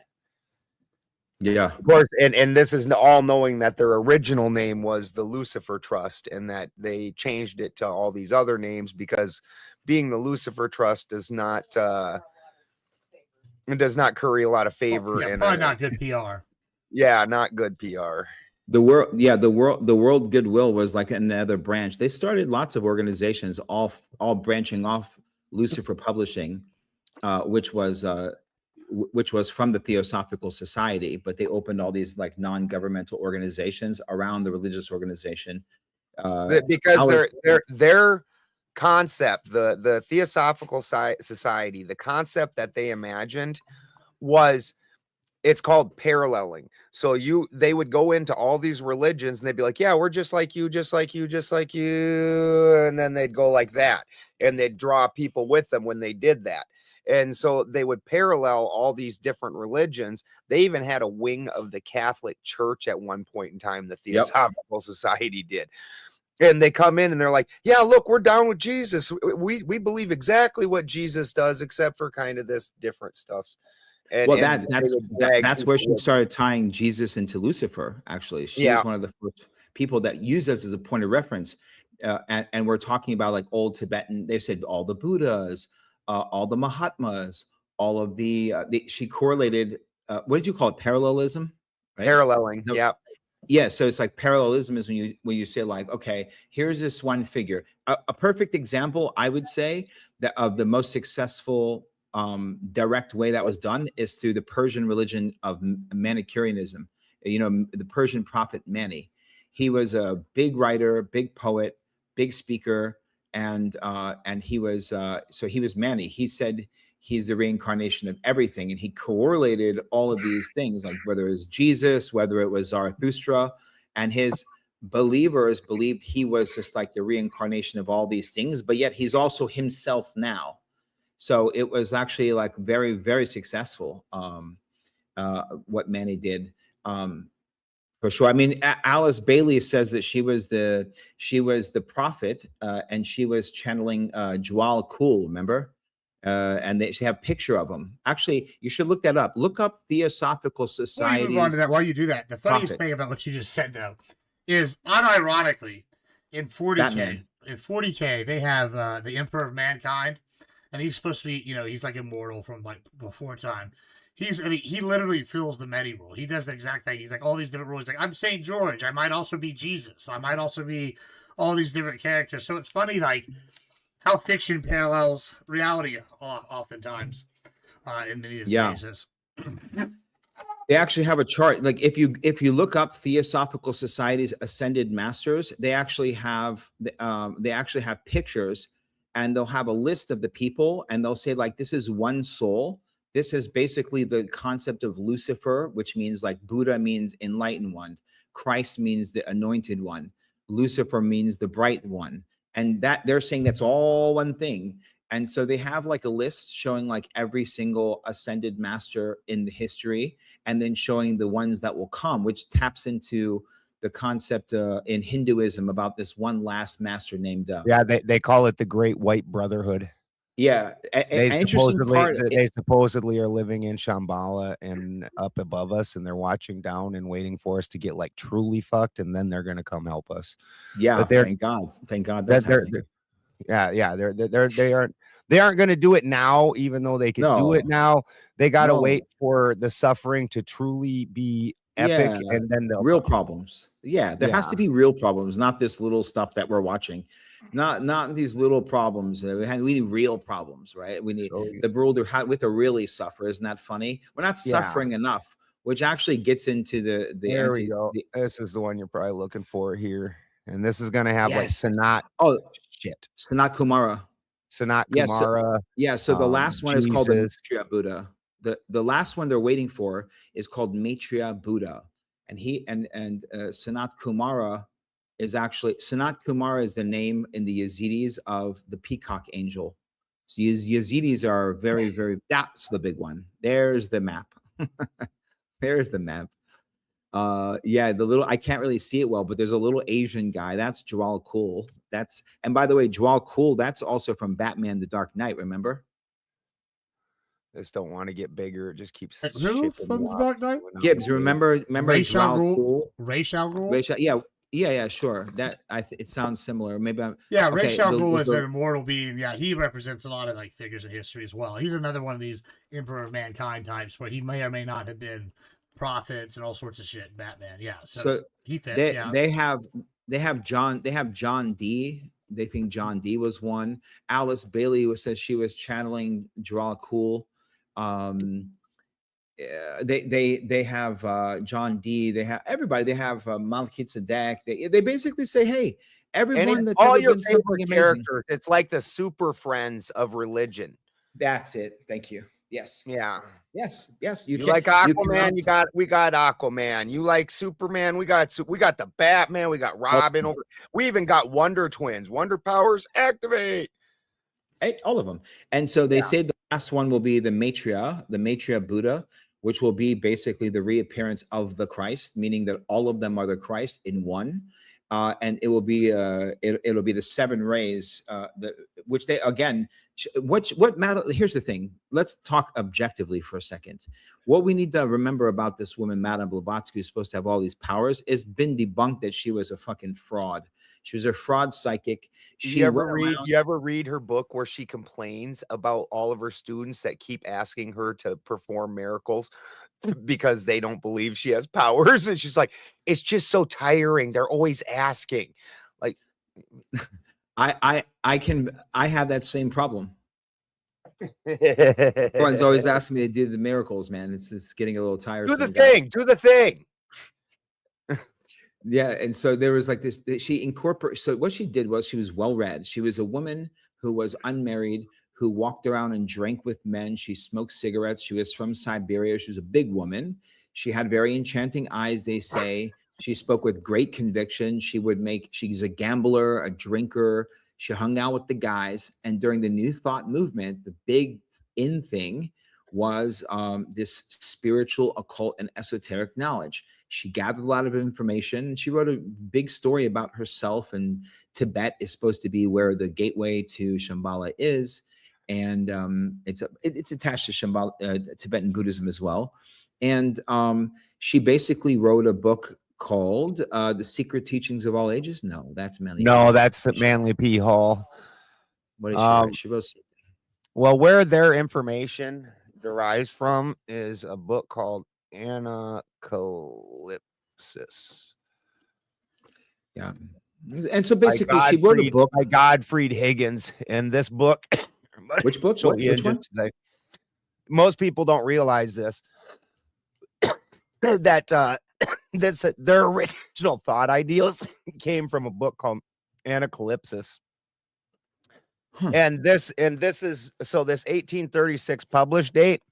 Yeah, of course, and this is all knowing that their original name was the Lucifer Trust, and that they changed it to all these other names because being the Lucifer Trust does not curry a lot of favor. Yeah, and probably not good PR. Yeah, not good PR. The World Goodwill was like another branch. They started lots of organizations, all branching off Lucifer Publishing, which was from the Theosophical Society, but they opened all these like non-governmental organizations around the religious organization. Because their concept, the Theosophical Society, the concept that they imagined was, it's called paralleling. So they would go into all these religions and they'd be like, yeah, we're just like you, just like you, just like you. And then they'd go like that. And they'd draw people with them when they did that. And so they would parallel all these different religions. They even had a wing of the Catholic Church at one point in time, the Theosophical Society did. And they come in and they're like, yeah, look, we're down with Jesus. We believe exactly what Jesus does, except for kind of this different stuff. That's where she started tying Jesus into Lucifer. Actually, she was one of the first people that used us as a point of reference. And we're talking about like old Tibetan. They said all the Buddhas, all the Mahatmas, all of she correlated. What did you call it? Parallelism, right? Paralleling. No, yeah. Yeah, so it's like parallelism is when you say like, okay, here's this one figure. A perfect example, I would say, that of the most successful direct way that was done is through the Persian religion of Manichaeanism. You know, the Persian prophet Mani. He was a big writer, big poet, big speaker, and he was Mani. He said he's the reincarnation of everything, and he correlated all of these things, like whether it was Jesus, whether it was Zarathustra, and his believers believed he was just like the reincarnation of all these things, but yet he's also himself now. So it was actually like very, very successful, what Mani did, for sure. I mean, Alice Bailey says that she was the prophet, and she was channeling Jwal Kul, remember? And they have a picture of him. Actually, you should look that up. Look up Theosophical Society. Move on to that while you do that. The funniest thing about what you just said, though, is unironically in 40K, they have the Emperor of Mankind, and he's supposed to be, he's like immortal from like before time. He literally fills the many role. He does the exact thing. He's like all these different roles. Like, I'm St. George. I might also be Jesus. I might also be all these different characters. So it's funny, like, how fiction parallels reality oftentimes in many of these cases. They actually have a chart. Like if you look up Theosophical Society's ascended masters, they actually have pictures, and they'll have a list of the people, and they'll say like, this is one soul. This is basically the concept of Lucifer, which means like Buddha means enlightened one. Christ means the anointed one. Lucifer means the bright one, and that they're saying that's all one thing. And so they have like a list showing like every single ascended master in the history, and then showing the ones that will come, which taps into the concept in Hinduism about this one last master named Yeah, they call it the Great White Brotherhood. yeah, They an interesting part. supposedly are living in Shambhala and up above us, and they're watching down and waiting for us to get like truly fucked, and then they're gonna come help us. Yeah, But they're thank God that that's happening. they aren't gonna do it now, even though they could do it No, now. They gotta no. wait for the suffering to truly be epic, Yeah, and then they'll real come. problems. Yeah, there has to be real problems, not this little stuff that we're watching. Not these little problems. We need real problems, right? We need So, the world we have to really suffer. Isn't that funny? We're not yeah. suffering enough, which actually gets into the There we anti. go. This is the one you're probably looking for here, and this is gonna have like Yes. Sanat shit. Sanat Kumara. Sanat Yes, Kumara. Yeah, so the last one is called the Jesus. Maitreya Buddha. The last one they're waiting for is called Maitreya Buddha, and Sanat Kumara is actually Sanat Kumara is the name in the Yazidis of the peacock angel. So Yazidis are very, very. That's the big one. There's the map. There's the map. Yeah, the little I can't really see it well, but there's a little Asian guy. That's Jawal Kul. And by the way, Jawal Kul, that's also from Batman: The Dark Knight. Remember? Just don't want to get bigger. It just keeps Who from the Dark Knight? Gibbs, remember Ra's al Jawal Ghul? Kul? Ra's al Ghul? Yeah, sure. That it sounds similar. Maybe I'm Ra's al Ghul is an immortal being. Yeah, he represents a lot of like figures in history as well. He's another one of these Emperor of Mankind types where he may or may not have been prophets and all sorts of shit in Batman. Yeah, so he fits. They have John Dee. They think John Dee was one. Alice Bailey says she was channeling Jawal Kul. They have John Dee. They have everybody. They have Malkit Sadek. They basically say, hey, everyone that's all ever your been favorite something characters. amazing. It's like the super friends of religion. That's it. Thank you. Yes. Yeah. Yes. You like Aquaman? We got Aquaman. You like Superman? We got the Batman. We got Robin. We even got Wonder Twins. Wonder powers activate. All of them. And so they say the last one will be the Maitreya Buddha, which will be basically the reappearance of the Christ, meaning that all of them are the Christ in one. And it will be it'll be the 7 rays, which they again. What matter? Here's the thing. Let's talk objectively for a second. What we need to remember about this woman, Madame Blavatsky, who's supposed to have all these powers, is been debunked that she was a fucking fraud. She was a fraud psychic. You ever read her book where she complains about all of her students that keep asking her to perform miracles because they don't believe she has powers? And she's like, it's just so tiring. They're always asking. Like, I have that same problem. Everyone's always asking me to do the miracles, man. It's getting a little tiresome. Do the thing. Yeah, and so there was like this. She incorporated. So what she did was she was well read. She was a woman who was unmarried, who walked around and drank with men. She smoked cigarettes. She was from Siberia. She was a big woman. She had very enchanting eyes, they say. She spoke with great conviction. She's a gambler, a drinker. She hung out with the guys. And during the New Thought movement, the big in thing was this spiritual, occult, and esoteric knowledge. She gathered a lot of information. She wrote a big story about herself, and Tibet is supposed to be where the gateway to Shambhala is. And it's attached to Shambhala, Tibetan Buddhism as well. And she basically wrote a book called The Secret Teachings of All Ages. No, that's Manly. No, that's Manly P. Hall. What did she write? She wrote something. Well, where their information derives from is a book called Anacalypsis. Yeah. And so basically she wrote a book by Gottfried Higgins. And this book, which book? Which one? Most people don't realize this. That their original thought ideals came from a book called Anacalypsis. And this is so this 1836 published date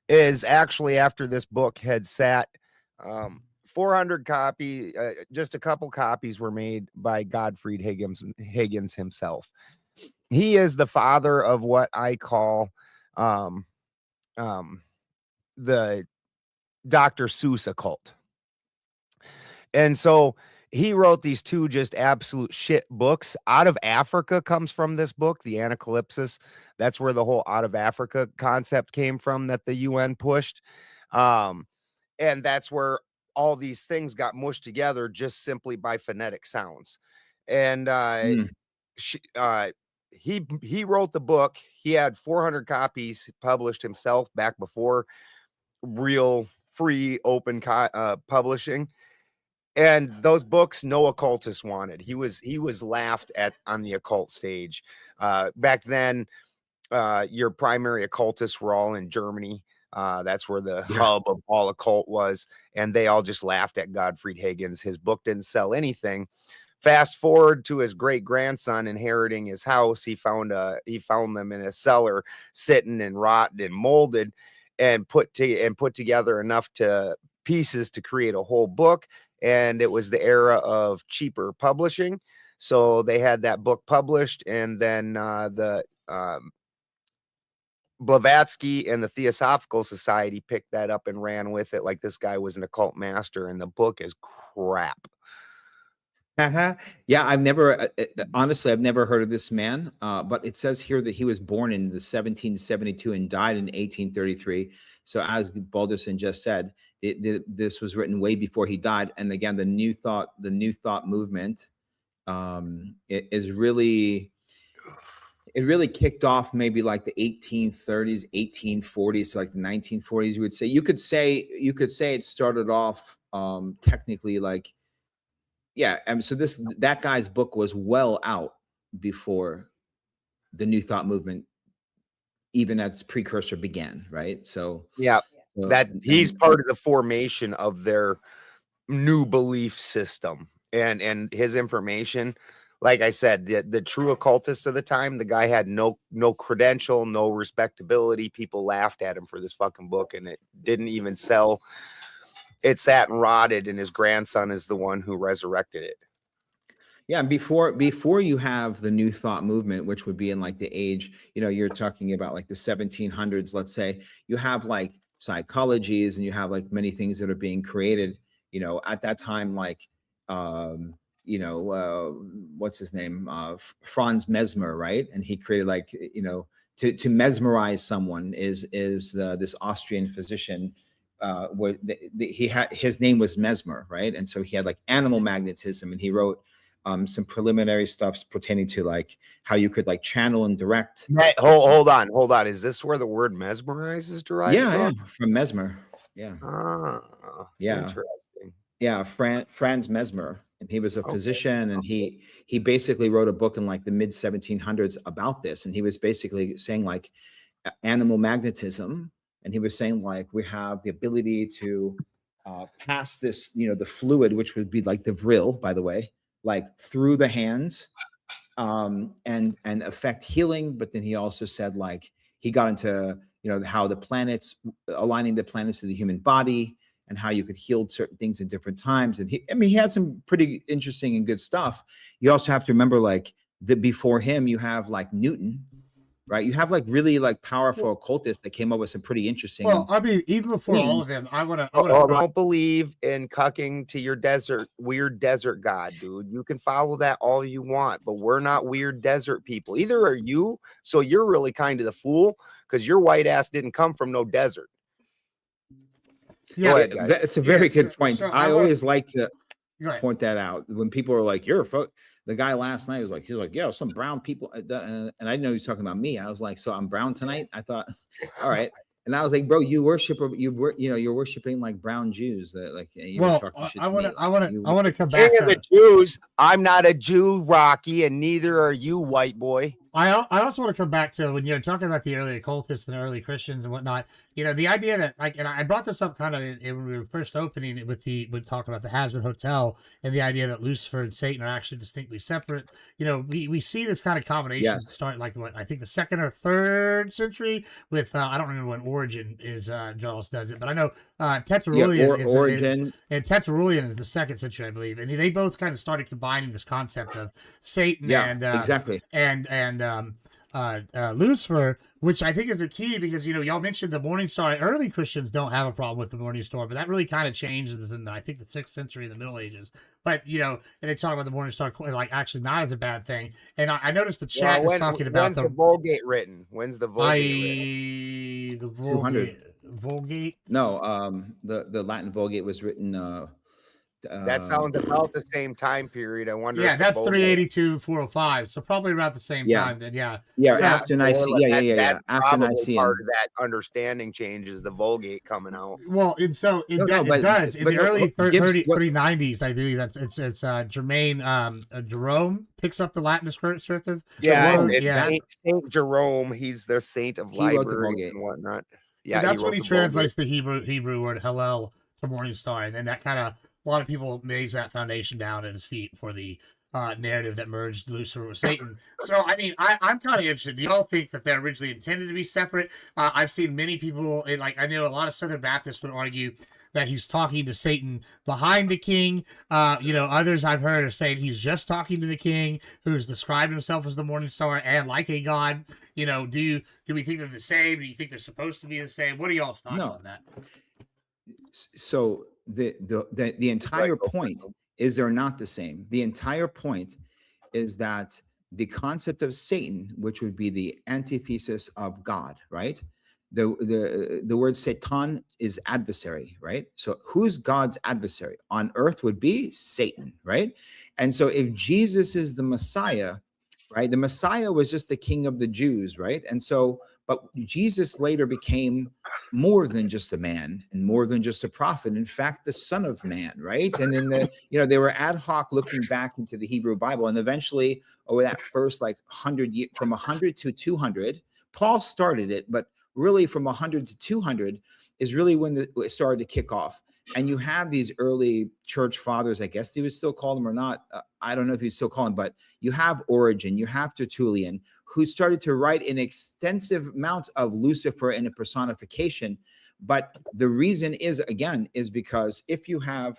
is actually after this book had sat 400 copy, just a couple copies were made by Gottfried Higgins himself. He is the father of what I call the Dr. Seuss occult. And so he wrote these two just absolute shit books. Out of Africa comes from this book, the Anacalypsis. That's where the whole out of Africa concept came from that the UN pushed. And that's where all these things got mushed together just simply by phonetic sounds. And he wrote the book. He had 400 copies published himself back before real free open publishing. And those books no occultist wanted. He was laughed at on the occult stage. Back then, your primary occultists were all in Germany. That's where the hub of all occult was, and they all just laughed at Gottfried Higgins. His book didn't sell anything. Fast forward to his great grandson inheriting his house. He found them in a cellar, sitting and rotten and molded, and put together enough pieces to create a whole book. And it was the era of cheaper publishing, so they had that book published, and then the Blavatsky and the Theosophical Society picked that up and ran with it like this guy was an occult master, and the book is crap. Yeah, I've never honestly, I've never heard of this man. But it says here that he was born in the 1772 and died in 1833. So as Balderson just said, this was written way before he died. And again, the New Thought movement it really kicked off maybe like the 1830s, 1840s, so like the 1940s. You could say it started off technically like. Yeah, and so that guy's book was well out before the New Thought movement, even as precursor began, right? So yeah, that he's part of the formation of their new belief system, and his information. Like I said, the true occultists of the time, the guy had no credential, no respectability. People laughed at him for this fucking book, and it didn't even sell. It sat and rotted, and his grandson is the one who resurrected it. Yeah, before you have the New Thought movement, which would be in like the age, you're talking about like the 1700s, let's say, you have like psychologies and you have like many things that are being created, at that time, like, what's his name? Franz Mesmer, right? And he created like, to mesmerize someone is this Austrian physician. Where his name was Mesmer, right? And so he had like animal magnetism, and he wrote some preliminary stuff pertaining to like how you could like channel and direct. Hold on. Is this where the word mesmerize is derived from? Yeah, from Mesmer. Yeah. Yeah. Interesting. Yeah, Franz Mesmer, and he was a physician, and he basically wrote a book in like the mid 1700s about this, and he was basically saying like animal magnetism. And he was saying, like, we have the ability to pass this, the fluid, which would be like the vril, by the way, like through the hands and affect healing. But then he also said, like, he got into, how the planets, aligning the planets to the human body, and how you could heal certain things at different times. And he had some pretty interesting and good stuff. You also have to remember, like, that before him, you have like Newton. Right, you have like really like powerful occultists that came up with some pretty interesting. Well, I mean, even before all of them, I don't believe in cucking to your weird desert god, dude. You can follow that all you want, but we're not weird desert people. Either are you, so you're really kind of the fool because your white ass didn't come from no desert. Yeah, it's a very good point. So I always like to point that out when people are like, "You're a." The guy last night was like, yeah, some brown people. And I didn't know he was talking about me. I was like, so I'm brown tonight? I thought, all right. And I was like, bro, you're worshiping like brown Jews. Like, I want to come back. King of the Jews. I'm not a Jew, Rocky, and neither are you, white boy. I also want to come back to when you're talking about the early occultists and the early Christians and whatnot. The idea that and I brought this up kind of when we were first opening it with talking about the Hasbin Hotel and the idea that Lucifer and Satan are actually distinctly separate. We see this kind of combination start I think the 2nd or 3rd century with I don't remember when Origin is Jaws does it, but I know Tetrarulian is Origin and Tetrarulian is the 2nd century, I believe, and they both kind of started combining this concept of Satan and exactly Lucifer, which I think is the key because y'all mentioned the Morning Star. Early Christians don't have a problem with the Morning Star, but that really kind of changed in I think the 6th century, the Middle Ages. But and they talk about the Morning Star like actually not as a bad thing. And I noticed the chat is talking about when's the Vulgate written? When's the Vulgate written? The Vulgate. No, the Latin Vulgate was written. That sounds about the same time period. I wonder. Yeah, that's 382, 405. So probably around the same time. Then after Nicaea. That's After Nicaea. Part of that understanding change is the Vulgate coming out. Well, and so it does in the early 390s. I believe it's Jerome picks up the Latin descriptive. Saint Jerome. He's the saint of library and whatnot. Yeah, and that's when he translates the Hebrew word Hallel to Morning Star, and then that kind of. A lot of people lays that foundation down at his feet for the narrative that merged Lucifer with Satan. So, I mean, I'm kind of interested. Do y'all think that they're originally intended to be separate? I've seen many people, I know a lot of Southern Baptists would argue that he's talking to Satan behind the king. Others I've heard are saying he's just talking to the king, who's described himself as the Morning Star and like a god. Do we think they're the same? Do you think they're supposed to be the same? What are y'all's thoughts on that? So the entire point is they're not the same. The entire point is that the concept of Satan, which would be the antithesis of God, right? The word Satan is adversary, right? So who's God's adversary? On earth would be Satan, right? And so if Jesus is the Messiah, right? The Messiah was just the king of the Jews, right? And so, but Jesus later became more than just a man and more than just a prophet. In fact, the Son of Man, right? And then they were ad hoc looking back into the Hebrew Bible, and eventually over that first 100 years, from 100 to 200, Paul started it, but really from 100 to 200 is really when it started to kick off. And you have these early church fathers, I guess they would still call them or not. I don't know if you still call them, but you have Origen, you have Tertullian, who started to write an extensive amount of Lucifer in a personification. But the reason is because if you have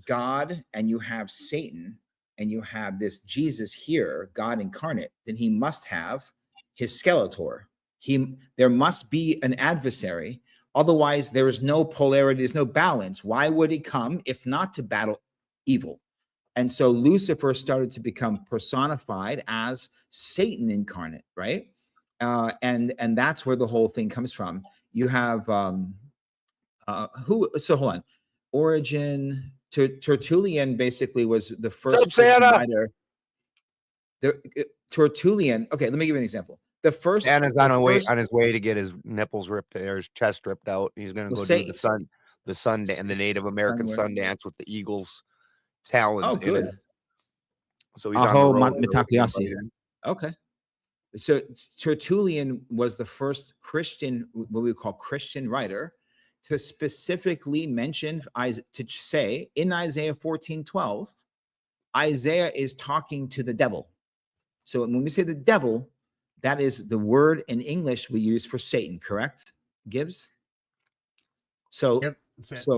God and you have Satan and you have this Jesus here, God incarnate, then he must have his Skeletor. There must be an adversary. Otherwise, there is no polarity, there's no balance. Why would he come if not to battle evil? And so Lucifer started to become personified as Satan incarnate, right? And that's where the whole thing comes from. You have so hold on. Origen, Tertullian basically was the first writer. Tertullian, okay, let me give you an example. The first Santa's on his way to get his nipples ripped or his chest ripped out. He's going to go do the sun and the Native American sun dance with the eagle's talons in it. So he's on the road. Okay. So Tertullian was the first Christian, what we call Christian writer, to specifically mention, to say in Isaiah 14:12, Isaiah is talking to the devil. So when we say the devil, that is the word in English we use for Satan, correct, Gibbs? So, yep. So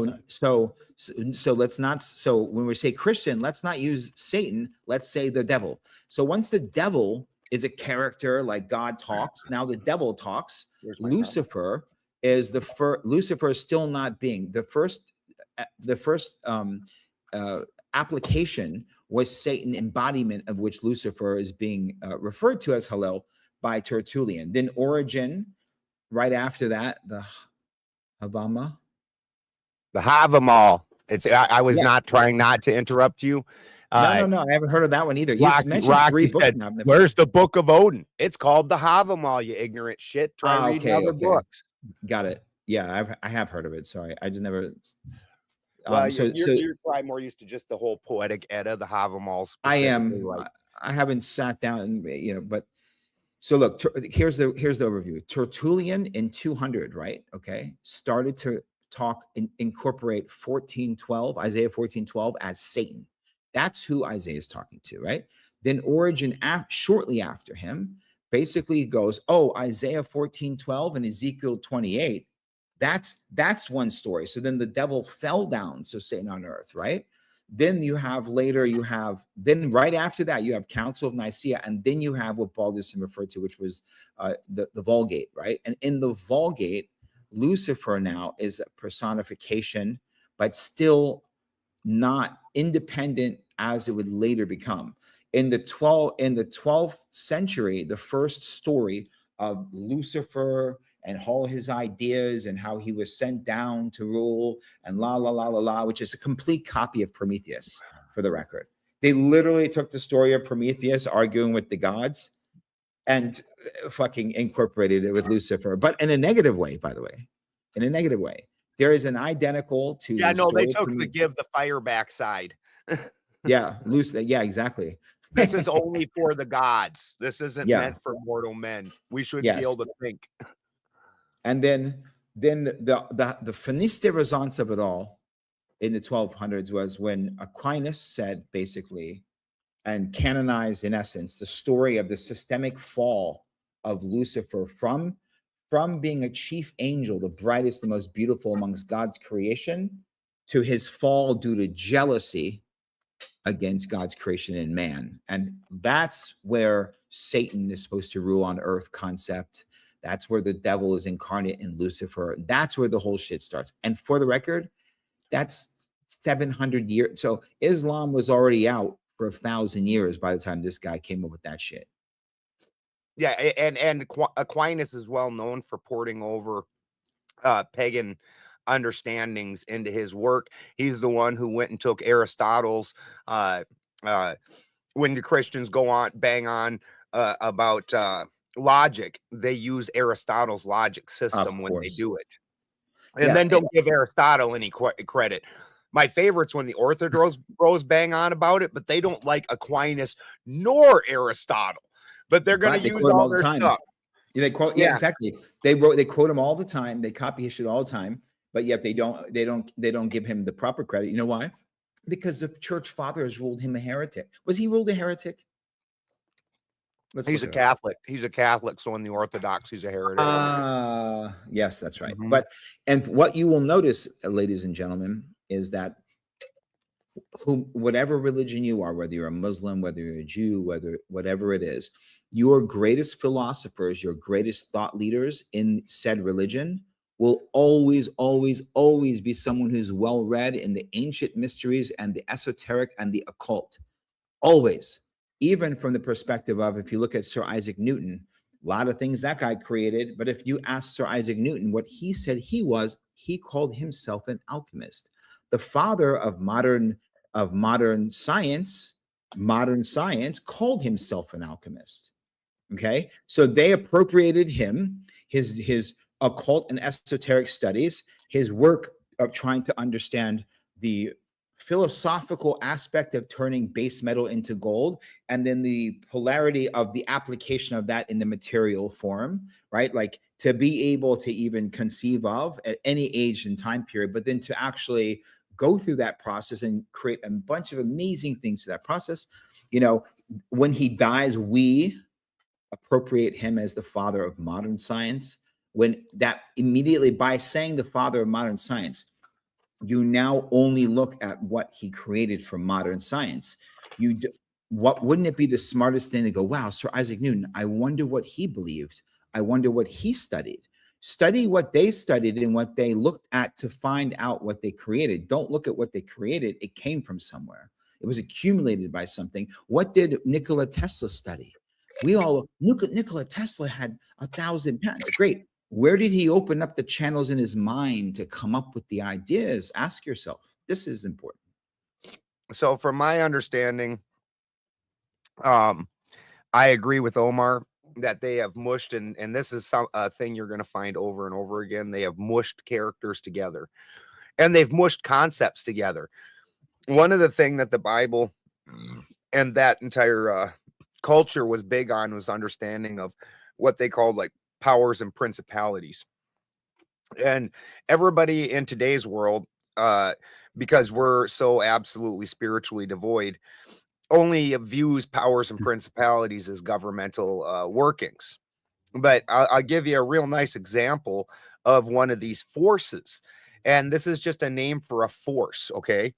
let's not. So when we say Christian, let's not use Satan. Let's say the devil. So once the devil is a character like God talks, now the devil talks. Lucifer is the first. Lucifer is still not being the first. The first application was Satan, embodiment of which Lucifer is being referred to as Hallel by Tertullian. Then Origen, right after that, the Havama. The Havamal. I was not trying not to interrupt you. No. I haven't heard of that one either. Rocky said, where's the Book of Odin? It's called the Havamal, you ignorant shit. Try reading other books. Got it. Yeah, I have heard of it. Sorry, I just never. Well, you're probably more used to just the whole poetic Edda, the Havamal. I am. I haven't sat down and but So look, here's the overview. Tertullian in 200, right? Okay, started to incorporate 14:12, Isaiah 14:12 as Satan. That's who Isaiah is talking to, right? Then Origen, shortly after him, basically goes, oh, Isaiah 14:12 and Ezekiel 28. That's one story. So then the devil fell down, so Satan on earth, right? Then then right after that, you have Council of Nicaea, and then you have what Baldussin referred to, which was the Vulgate, right? And in the Vulgate, Lucifer now is a personification, but still not independent as it would later become. In the 12th century, the first story of Lucifer and all his ideas and how he was sent down to rule and la la la la la, which is a complete copy of Prometheus, for the record. They literally took the story of Prometheus arguing with the gods and fucking incorporated it with Lucifer, but in a negative way, by the way. In a negative way. There is an identical to Yeah, the no, they story of took the Prometheus. give the fire backside. Yeah, yeah, exactly. This is only for the gods. This isn't Yeah. meant for mortal men. We should Yes. be able to think. And then the finis de raisons of it all in the 1200s was when Aquinas said, basically, and canonized, in essence, the story of the systemic fall of Lucifer from being a chief angel, the brightest and most beautiful amongst God's creation, to his fall due to jealousy against God's creation in man. And that's where Satan is supposed to rule on earth concept. That's where the devil is incarnate in Lucifer. That's where the whole shit starts. And for the record, that's 700 years. So Islam was already out for 1,000 years by the time this guy came up with that shit. Yeah, and Aquinas is well known for porting over pagan understandings into his work. He's the one who went and took Aristotle's when the Christians bang on about logic, they use Aristotle's logic system when they do it. And then don't give Aristotle any credit. My favorite's when the Orthodox bros bang on about it, but they don't like Aquinas nor Aristotle. But they're going to use all their stuff. Yeah, they quote, yeah, exactly. They quote him all the time. They copy his shit all the time, but yet they don't give him the proper credit. You know why? Because the church fathers ruled him a heretic. Was he ruled a heretic? He's a Catholic. He's a Catholic. So in the Orthodox, he's a heretic. Yes, that's right. But and what you will notice, ladies and gentlemen, is that whatever religion you are, whether you're a Muslim, whether you're a Jew, whatever it is, your greatest philosophers, your greatest thought leaders in said religion will always, always, always be someone who's well read in the ancient mysteries and the esoteric and the occult. Always. Even from the perspective of, if you look at Sir Isaac Newton, a lot of things that guy created, but if you ask Sir Isaac Newton what he said he called himself an alchemist. The father of modern science called himself an alchemist. Okay, so they appropriated him, his occult and esoteric studies, his work of trying to understand the philosophical aspect of turning base metal into gold, and then the polarity of the application of that in the material form, right? Like to be able to even conceive of at any age and time period, but then to actually go through that process and create a bunch of amazing things to that process. You know, when he dies, we appropriate him as the father of modern science. When that immediately, by saying the father of modern science, you now only look at what he created for modern science. What wouldn't it be the smartest thing to go, wow, Sir Isaac Newton, I wonder what he believed. I wonder what he studied. Study what they studied and what they looked at to find out what they created. Don't look at what they created. It came from somewhere. It was accumulated by something. What did Nikola Tesla study? Nikola Tesla had 1,000 patents. Great. Where did he open up the channels in his mind to come up with the ideas? Ask yourself. This is important. So from my understanding, I agree with Omar that they have mushed, and this is a thing you're going to find over and over again. They have mushed characters together, and they've mushed concepts together. One of the things that the Bible and that entire culture was big on was understanding of what they called like powers and principalities. And everybody in today's world, because we're so absolutely spiritually devoid, only views powers and principalities as governmental workings. But I'll give you a real nice example of one of these forces. And this is just a name for a force. Okay.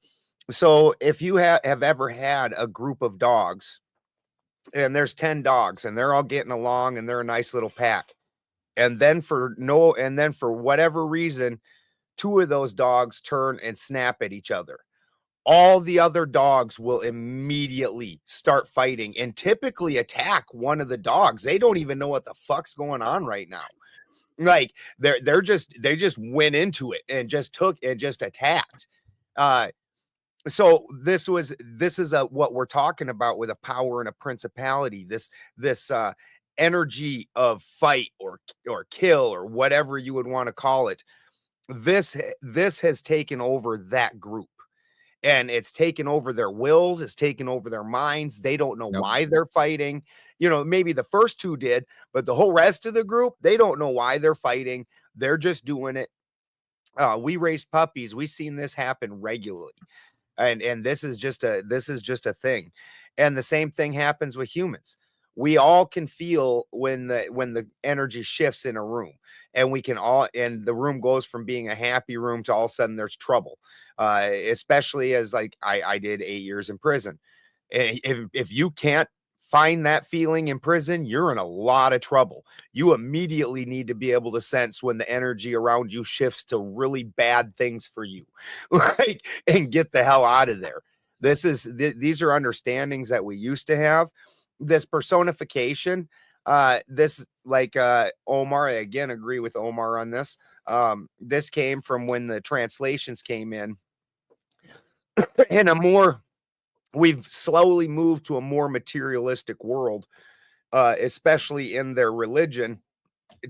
So if you have ever had a group of dogs, and there's 10 dogs and they're all getting along and they're a nice little pack. And then for whatever reason, two of those dogs turn and snap at each other. All the other dogs will immediately start fighting and typically attack one of the dogs. They don't even know what the fuck's going on right now. Like they just went into it and just attacked. So this is what we're talking about with a power and a principality. This energy of fight or kill or whatever you would want to call it. This has taken over that group. And it's taken over their wills. It's taken over their minds. They don't know why they're fighting. You know, maybe the first two did, but the whole rest of the group, they don't know why they're fighting. They're just doing it. We raised puppies. We've seen this happen regularly. And this is just a thing. And the same thing happens with humans. We all can feel when the energy shifts in a room, and the room goes from being a happy room to all of a sudden there's trouble. Especially as like I did 8 years in prison. If you can't find that feeling in prison, you're in a lot of trouble. You immediately need to be able to sense when the energy around you shifts to really bad things for you, like, and get the hell out of there. These are understandings that we used to have. This personification, Omar, I again agree with Omar on this. This came from when the translations came in we've slowly moved to a more materialistic world, especially in their religion,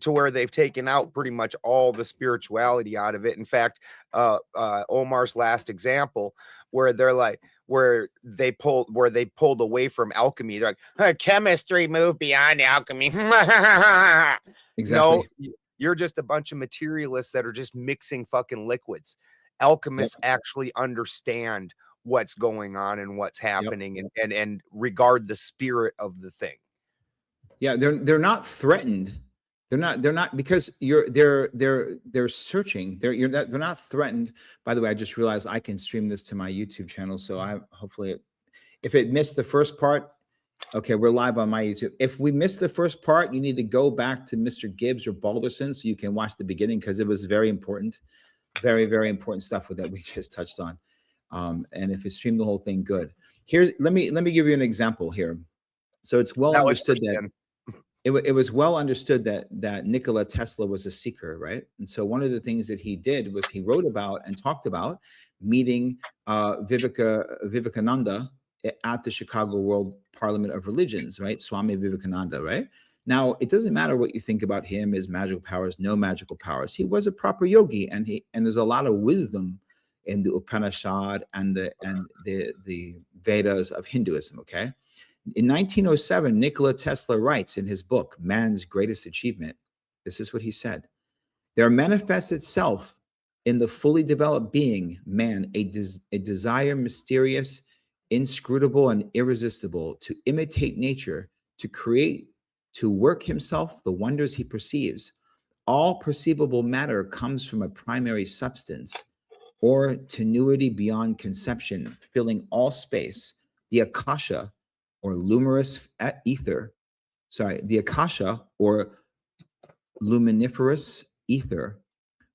to where they've taken out pretty much all the spirituality out of it. In fact, Omar's last example, where they pulled away from alchemy. They're like, chemistry moved beyond alchemy. Exactly. No, you're just a bunch of materialists that are just mixing fucking liquids. Alchemists actually understand what's going on and what's happening, and regard the spirit of the thing. Yeah, they're not threatened. They're not because they're searching. They're not threatened. By the way, I just realized I can stream this to my YouTube channel, so if it missed the first part, okay, we're live on my YouTube. If we missed the first part, you need to go back to Mr. Gibbs or Balderson so you can watch the beginning, because it was very important, very, very important stuff that we just touched on. And if it streamed the whole thing, good. Let me give you an example here. So it's well understood that it was well understood that Nikola Tesla was a seeker, right? And so one of the things that he did was he wrote about and talked about meeting Vivekananda at the Chicago World Parliament of Religions, right? Swami Vivekananda, right? Now, it doesn't matter what you think about him, his magical powers, no magical powers. He was a proper yogi, and there's a lot of wisdom in the Upanishad and the Vedas of Hinduism, okay? In 1907, Nikola Tesla writes in his book, Man's Greatest Achievement, this is what he said: there manifests itself in the fully developed being, man, a desire mysterious, inscrutable, and irresistible to imitate nature, to create, to work himself the wonders he perceives. All perceivable matter comes from a primary substance, or tenuity beyond conception, filling all space. The Akasha, or luminous ether, the Akasha, or luminiferous ether,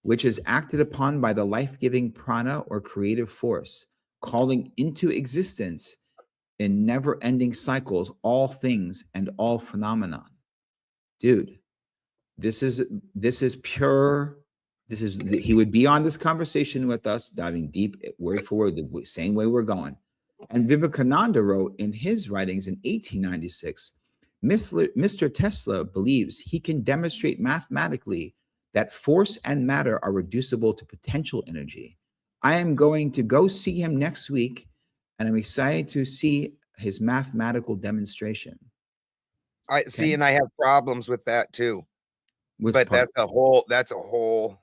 which is acted upon by the life-giving prana or creative force, calling into existence in never-ending cycles all things and all phenomenon. Dude, this is pure. He would be on this conversation with us, diving deep, word for word, the same way we're going. And Vivekananda wrote in his writings in 1896, Mr. Tesla believes he can demonstrate mathematically that force and matter are reducible to potential energy. I am going to go see him next week, and I'm excited to see his mathematical demonstration. I see, and I have problems with that too. Which But part? that's a whole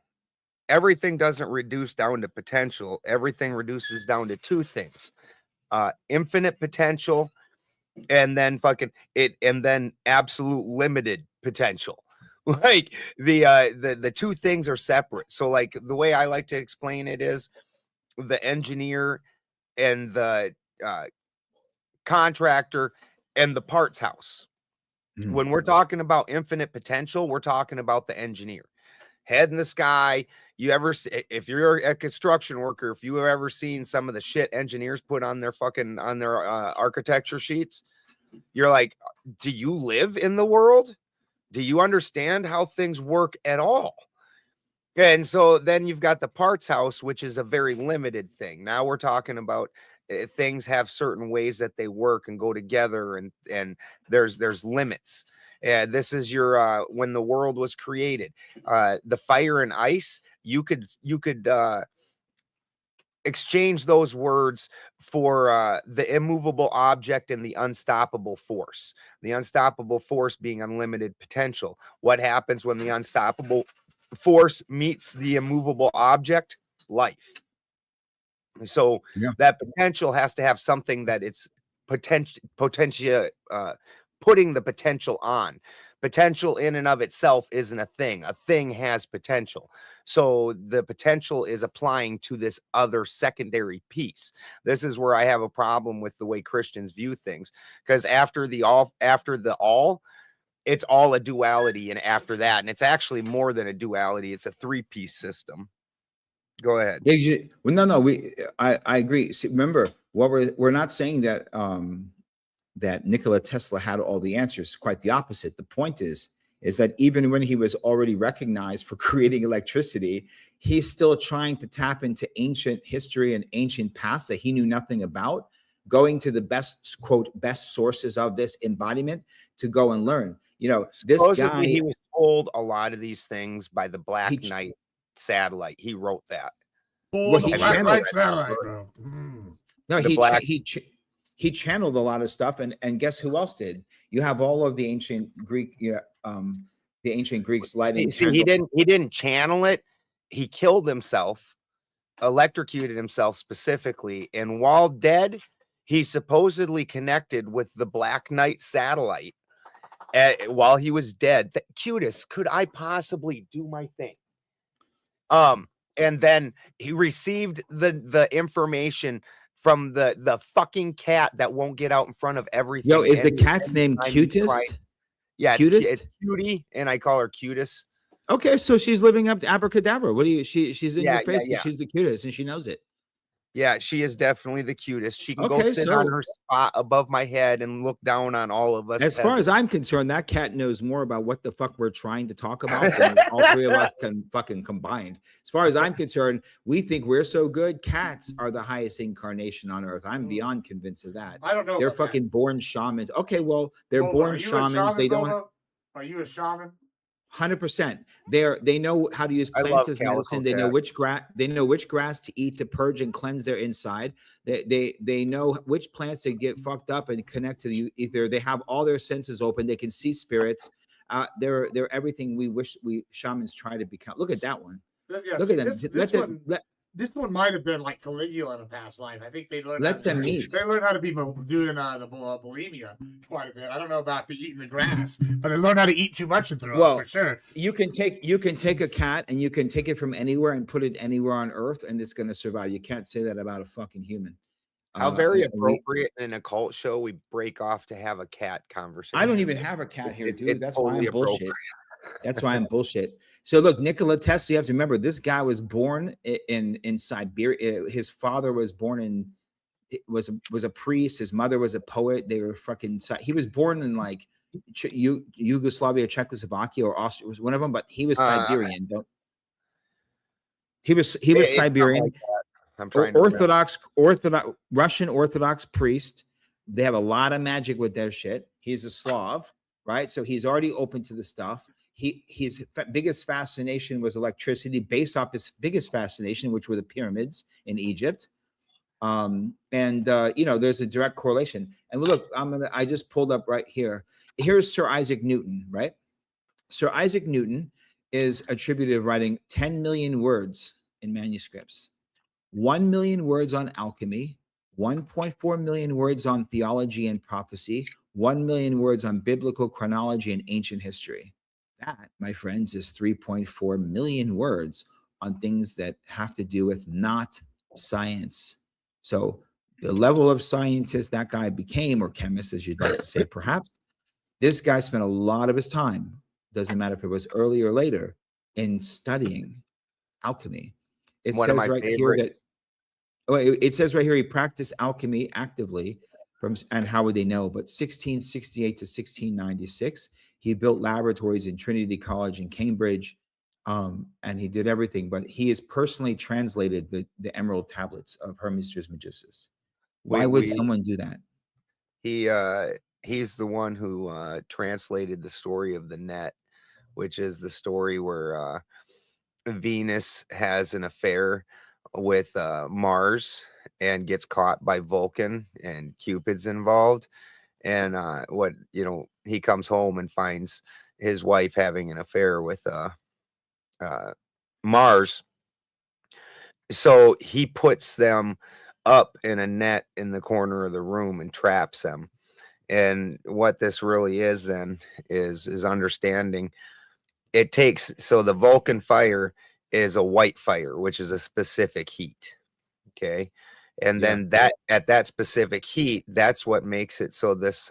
everything doesn't reduce down to potential. Everything reduces down to two things. Infinite potential and then absolute limited potential. Like the two things are separate. So like the way I like to explain it is the engineer and the contractor and the parts house. When we're talking about infinite potential, we're talking about the engineer. Head in the sky. If you're a construction worker, if you have ever seen some of the shit engineers put on their architecture sheets, you're like, do you live in the world? Do you understand how things work at all? And so then you've got the parts house, which is a very limited thing. Now we're talking about things have certain ways that they work and go together, and there's limits. This is your when the world was created, the fire and ice. You could exchange those words for the immovable object and the unstoppable force. The unstoppable force being unlimited potential. What happens when the unstoppable force meets the immovable object? Life. So that potential has to have something that it's potential putting the potential on. Potential in and of itself isn't a thing. A thing has potential. So the potential is applying to this other secondary piece. This is where I have a problem with the way Christians view things, because after the all, it's all a duality, and after that, and it's actually more than a duality, it's a three-piece system. Go ahead. Yeah, well, no, I agree. See, remember, what we're not saying that that Nikola Tesla had all the answers. Quite the opposite. The point is that even when he was already recognized for creating electricity, he's still trying to tap into ancient history and ancient past that he knew nothing about, going to the best, quote, best sources of this embodiment to go and learn. You know, this Supposedly guy, he was told a lot of these things by the Black Knight satellite. He wrote that. Well, the Black Knight satellite, bro. No, he channeled a lot of stuff, and guess who else did? You have all of the ancient Greek, the ancient Greeks lighting. See, he didn't channel it. He killed himself, electrocuted himself specifically, and while dead, he supposedly connected with the Black Knight satellite while he was dead. Cutest, could I possibly do my thing? And then he received the information from the fucking cat that won't get out in front of everything. Yo, is the cat's name Cutest? Yeah, Cutest? It's Cutie, and I call her Cutest. Okay, so she's living up to abracadabra. What do you? She's in your face. Yeah. And she's the cutest, and she knows it. Yeah, she is definitely the cutest. She can go sit on her spot above my head and look down on all of us. As far as I'm concerned, that cat knows more about what the fuck we're trying to talk about than all three of us can fucking combined. As far as I'm concerned, we think we're so good. Cats are the highest incarnation on earth. I'm beyond convinced of that. I don't know. They're fucking born shamans. Okay, well, they're born shamans. They don't. Are you a shaman? 100%. They know how to use plants as medicine. They know which grass to eat to purge and cleanse their inside. They know which plants to get fucked up and connect to you. Either they have all their senses open, they can see spirits. They're everything we wish we shamans try to become. Look at that one. Yeah, look at them. This one might have been like Caligula in a past life. I think they learned. Let them eat. They learned how to be doing the bulimia quite a bit. I don't know about the eating the grass, but they learned how to eat too much and throw up for sure. You can take a cat and you can take it from anywhere and put it anywhere on Earth, and it's going to survive. You can't say that about a fucking human. How very appropriate in a cult show we break off to have a cat conversation. I don't even have a cat here, dude. That's why I'm bullshit. That's why I'm bullshit. So look, Nikola Tesla, you have to remember, this guy was born in Siberia. His father was born was a priest. His mother was a poet. They were fucking. He was born in like Yugoslavia, Czechoslovakia, or Austria was one of them, but he was Siberian. He was Siberian. Like I'm trying Orthodox Russian Orthodox priest. They have a lot of magic with their shit. He's a Slav, right? So he's already open to the stuff. His biggest fascination was electricity, based off his biggest fascination, which were the pyramids in Egypt. There's a direct correlation. And look, I just pulled up right here. here's Sir Isaac Newton, right? Sir Isaac Newton is attributed to writing 10 million words in manuscripts, 1 million words on alchemy, 1.4 million words on theology and prophecy, 1 million words on biblical chronology and ancient history. That, my friends, is 3.4 million words on things that have to do with not science. So the level of scientist that guy became, or chemist, as you'd like to say, perhaps, this guy spent a lot of his time, doesn't matter if it was early or later, in studying alchemy. It One of says my right here that favorites. it says right here he practiced alchemy actively and how would they know? But 1668 to 1696, he built laboratories in Trinity College in Cambridge, and he did everything. But he has personally translated the Emerald Tablets of Hermes Trismegistus. Why would someone do that? He's the one who translated the story of the net, which is the story where Venus has an affair with Mars and gets caught by Vulcan, and Cupid's involved. And he comes home and finds his wife having an affair with Mars. So he puts them up in a net in the corner of the room and traps them. And what this really is then is understanding it takes, so the Vulcan fire is a white fire, which is a specific heat. Okay. And then that at that specific heat, that's what makes it so this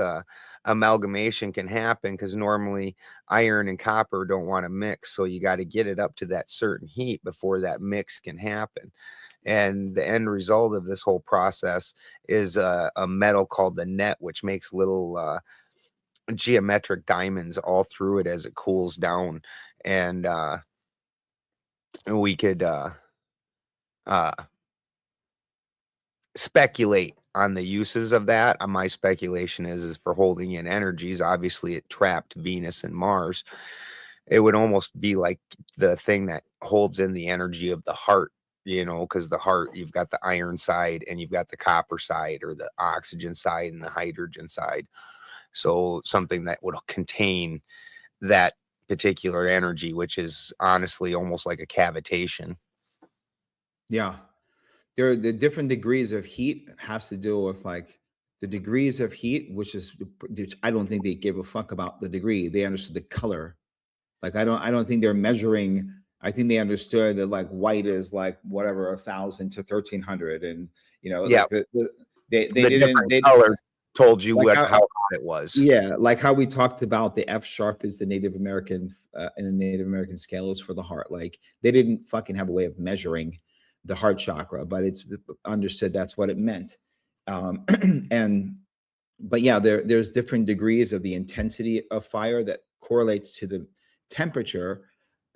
amalgamation can happen, because normally iron and copper don't want to mix. So you got to get it up to that certain heat before that mix can happen. And the end result of this whole process is a metal called the net, which makes little geometric diamonds all through it as it cools down. And we could speculate on the uses of that. My speculation is for holding in energies. Obviously, it trapped Venus and Mars. It would almost be like the thing that holds in the energy of the heart, because the heart, you've got the iron side and you've got the copper side, or the oxygen side and the hydrogen side. So something that would contain that particular energy, which is honestly almost like a cavitation. Yeah. There are the different degrees of heat has to do with like the degrees of heat, which I don't think they give a fuck about the degree. They understood the color. Like I don't think they're measuring. I think they understood that like white is like whatever 1,000 to 1,300, and like they didn't color told you like how hot it was. Yeah, like how we talked about the F sharp is the Native American and the Native American scale is for the heart. Like they didn't fucking have a way of measuring the heart chakra, but it's understood that's what it meant. But yeah, there's different degrees of the intensity of fire that correlates to the temperature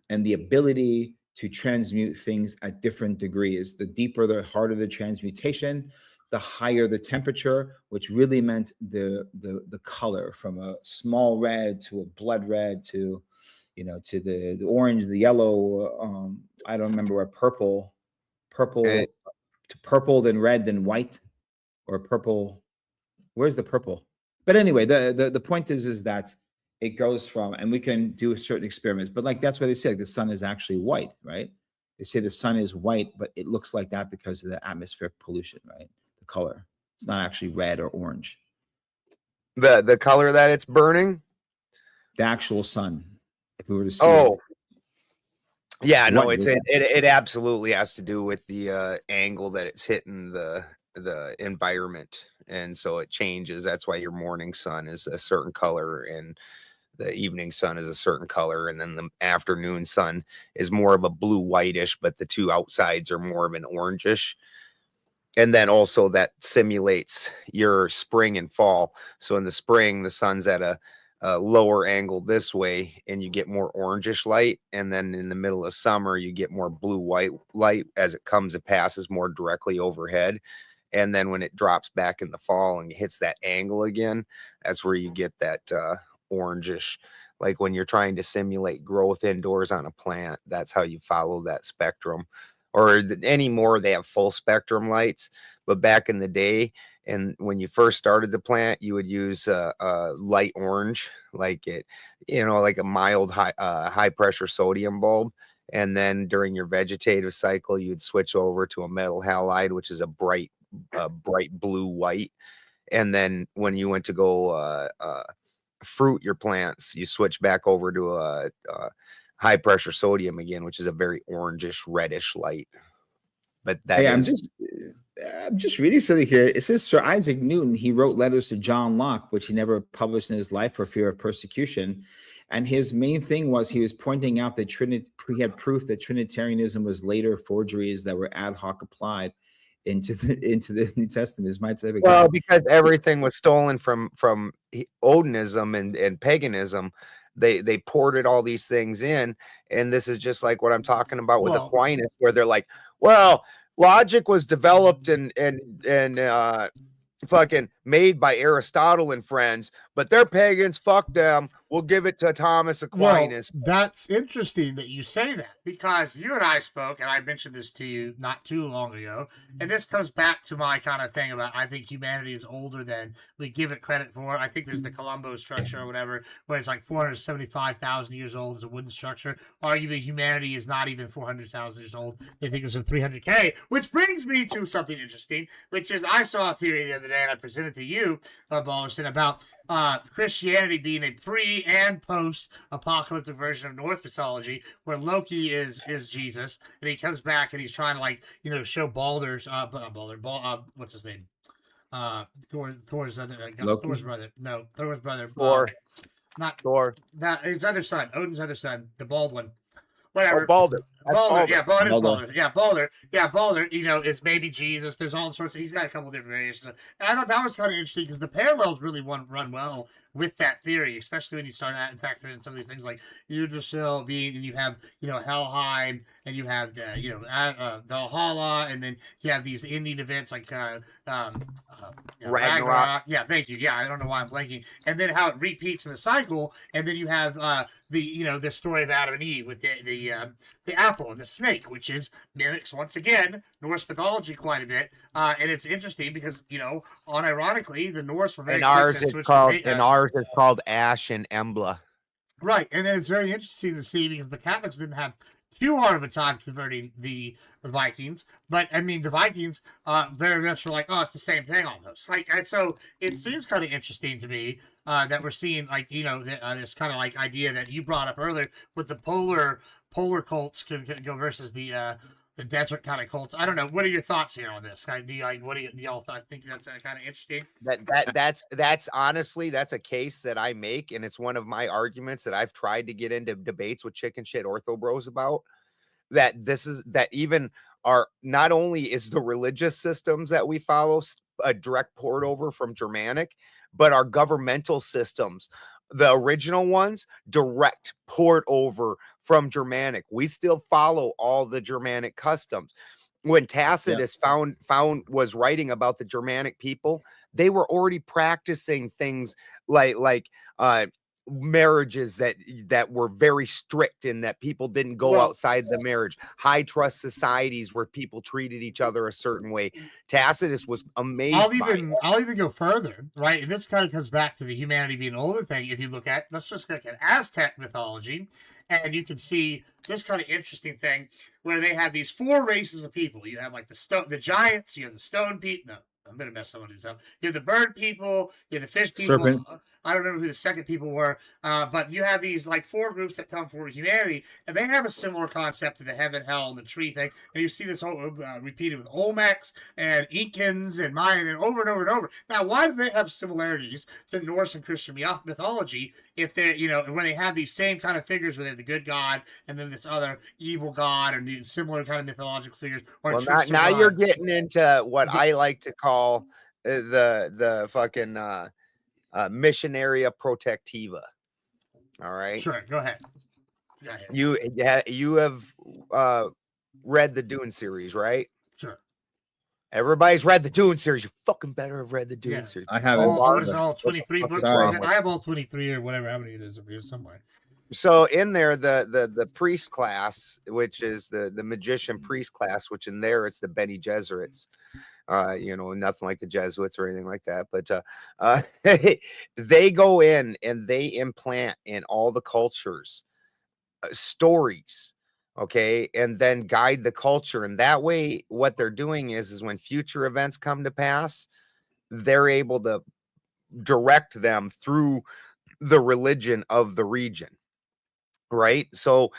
and the ability to transmute things at different degrees. The deeper, the harder the transmutation, the higher the temperature, which really meant the color, from a small red to a blood red to the orange, the yellow. I don't remember what purple to purple, then red, then white, or purple. Where's the purple? But anyway, the point is that it goes from, and we can do certain experiments, but like that's why they say the sun is actually white, right? They say the sun is white, but it looks like that because of the atmospheric pollution, right? The color. It's not actually red or orange. The color that it's burning? The actual sun. If we were to see yeah, no, it absolutely has to do with the angle that it's hitting the environment, and so it changes. That's why your morning sun is a certain color and the evening sun is a certain color, and then the afternoon sun is more of a blue whitish, but the two outsides are more of an orangish. And then also that simulates your spring and fall. So in the spring, the sun's at a lower angle this way, and you get more orangish light. And then in the middle of summer, you get more blue-white light as it comes and passes more directly overhead. And then when it drops back in the fall and hits that angle again, that's where you get that orangish. Like when you're trying to simulate growth indoors on a plant, that's how you follow that spectrum. Or anymore, they have full spectrum lights. But back in the day, And when you first started the plant, you would use light orange, like it, like a mild high pressure sodium bulb. And then during your vegetative cycle, you'd switch over to a metal halide, which is a bright blue white. And then when you went to go fruit your plants, you switch back over to a high pressure sodium again, which is a very orangish reddish light. But that I'm just reading something here. It says Sir Isaac Newton, he wrote letters to John Locke, which he never published in his life for fear of persecution. And his main thing was he was pointing out that he had proof that Trinitarianism was later forgeries that were ad hoc applied into the New Testament. Is my type of guy. Because everything was stolen from Odinism and paganism. They ported all these things in, and this is just like what I'm talking about with Aquinas, where they're like, well, logic was developed and fucking made by Aristotle and friends, but they're pagans. Fuck them. We'll give it to Thomas Aquinas. Well, that's interesting that you say that, because you and I spoke, and I mentioned this to you not too long ago, and this comes back to my kind of thing about I think humanity is older than we give it credit for. I think there's the Colombo structure or whatever, where it's like 475,000 years old as a wooden structure. Arguably, humanity is not even 400,000 years old. They think it's in 300K, which brings me to something interesting, which is I saw a theory the other day, and I presented to you, Ballerson, about Christianity being a pre and post apocalyptic version of Norse mythology, where Loki is Jesus, and he comes back and he's trying to show Baldur's what's his name? Thor's other Thor's brother. No, Thor's brother. Thor. Not Thor. That his other son, Odin's other son, the bald one. Whatever. Baldur. Baldur. Yeah, Baldur. Yeah, Baldur. Yeah, Baldur, is maybe Jesus. There's all sorts of, he's got a couple different variations. And I thought that was kind of interesting because the parallels really run well with that theory, especially when you start factoring in some of these things like Yggdrasil being, and you have, Helheim, and you have, Valhalla, and then you have these ending events like, Ragnarok. Yeah, thank you. Yeah, I don't know why I'm blanking. And then how it repeats in the cycle, and then you have the story of Adam and Eve with the apple and the snake, which mimics once again Norse mythology quite a bit. And it's interesting because unironically the Norse were very and ours is called Ash and Embla. Right, and then it's very interesting to see because the Catholics didn't have too hard of a time converting the Vikings, but I mean the Vikings very much are like, oh, it's the same thing almost. And so it seems kind of interesting to me that we're seeing this kind of idea that you brought up earlier with the polar cults can go versus the desert kind of cults. I don't know. What are your thoughts here on this? Do y'all think that's kind of interesting? That's honestly, that's a case that I make, and it's one of my arguments that I've tried to get into debates with chicken shit ortho bros about. That even not only is the religious systems that we follow a direct port over from Germanic, but our governmental systems, the original ones, direct port over from Germanic. We still follow all the Germanic customs. When Tacitus was writing about the Germanic people, they were already practicing things like marriages that were very strict and that people didn't go outside the marriage, high trust societies where people treated each other a certain way. Tacitus was amazed. I'll even go further, right? And this kind of comes back to the humanity being an older thing. If you let's just look at Aztec mythology, and you can see this kind of interesting thing where they have these 4 races of people. You have the giants, you have the stone people. No, I'm going to mess some of these up. You have the bird people, you have the fish people. Serpent. I don't remember who the second people were, but you have these 4 groups that come for humanity, and they have a similar concept to the heaven, hell, and the tree thing. And you see this whole repeated with Olmecs and Incans and Mayan and over and over and over. Now, why do they have similarities to Norse and Christian mythology if they're, when they have these same kind of figures where they have the good God and then this other evil God and these similar kind of mythological figures? Or now you're getting into what I like to call the fucking missionaria protectiva. All right. Sure. Go ahead. You have read the Dune series, right? Sure. Everybody's read the Dune series. You fucking better have read the Dune series. I haven't. What is it, all 23 books? I have all 23 or whatever. How many it is of you somewhere. So in there, the priest class, which is the magician priest class, which in there it's the Bene Gesserits. Nothing like the Jesuits or anything like that, but they go in and they implant in all the cultures stories, okay, and then guide the culture. And that way, what they're doing is when future events come to pass, they're able to direct them through the religion of the region, right? So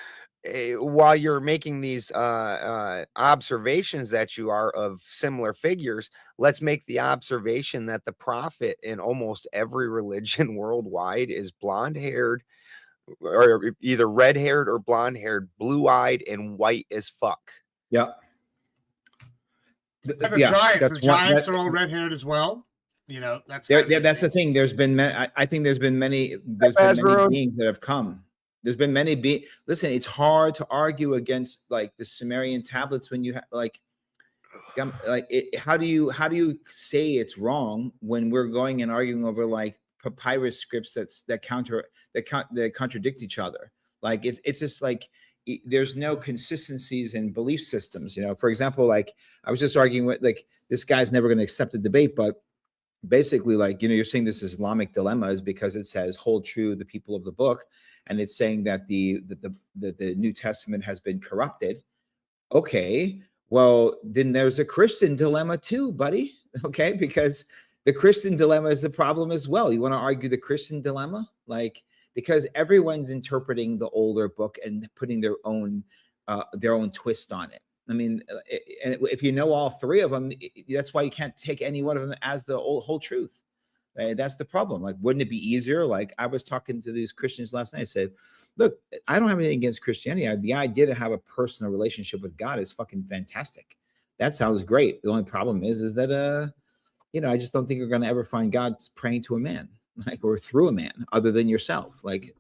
while you're making these observations that you are of similar figures, let's make the observation that the prophet in almost every religion worldwide is blonde haired, or either red haired or blonde haired, blue eyed, and white as fuck. Yeah. And the Giants are all red haired as well. That's that's the thing. There's been I think there's been many beings that have come. There's been many listen, it's hard to argue against like the Sumerian tablets when you have how do you say it's wrong when we're going and arguing over like papyrus scripts that contradict each other? Like it's just like there's no consistencies in belief systems. For example, like I was just arguing with like this guy's never going to accept a debate, but basically, like, you're saying this Islamic dilemma is because it says hold true the people of the book, and it's saying that the New Testament has been corrupted. Okay, well, then there's a Christian dilemma too, buddy. Okay, because the Christian dilemma is the problem as well. You want to argue the Christian dilemma? Like, because everyone's interpreting the older book and putting their own twist on it. I mean, and if you know all three of them, that's why you can't take any one of them as the whole truth. That's the problem. Like, wouldn't it be easier? Like, I was talking to these Christians last night. I said, look, I don't have anything against Christianity. The idea to have a personal relationship with God is fucking fantastic. That sounds great. The only problem is that, I just don't think you're going to ever find God praying to a man, like, or through a man other than yourself. Like,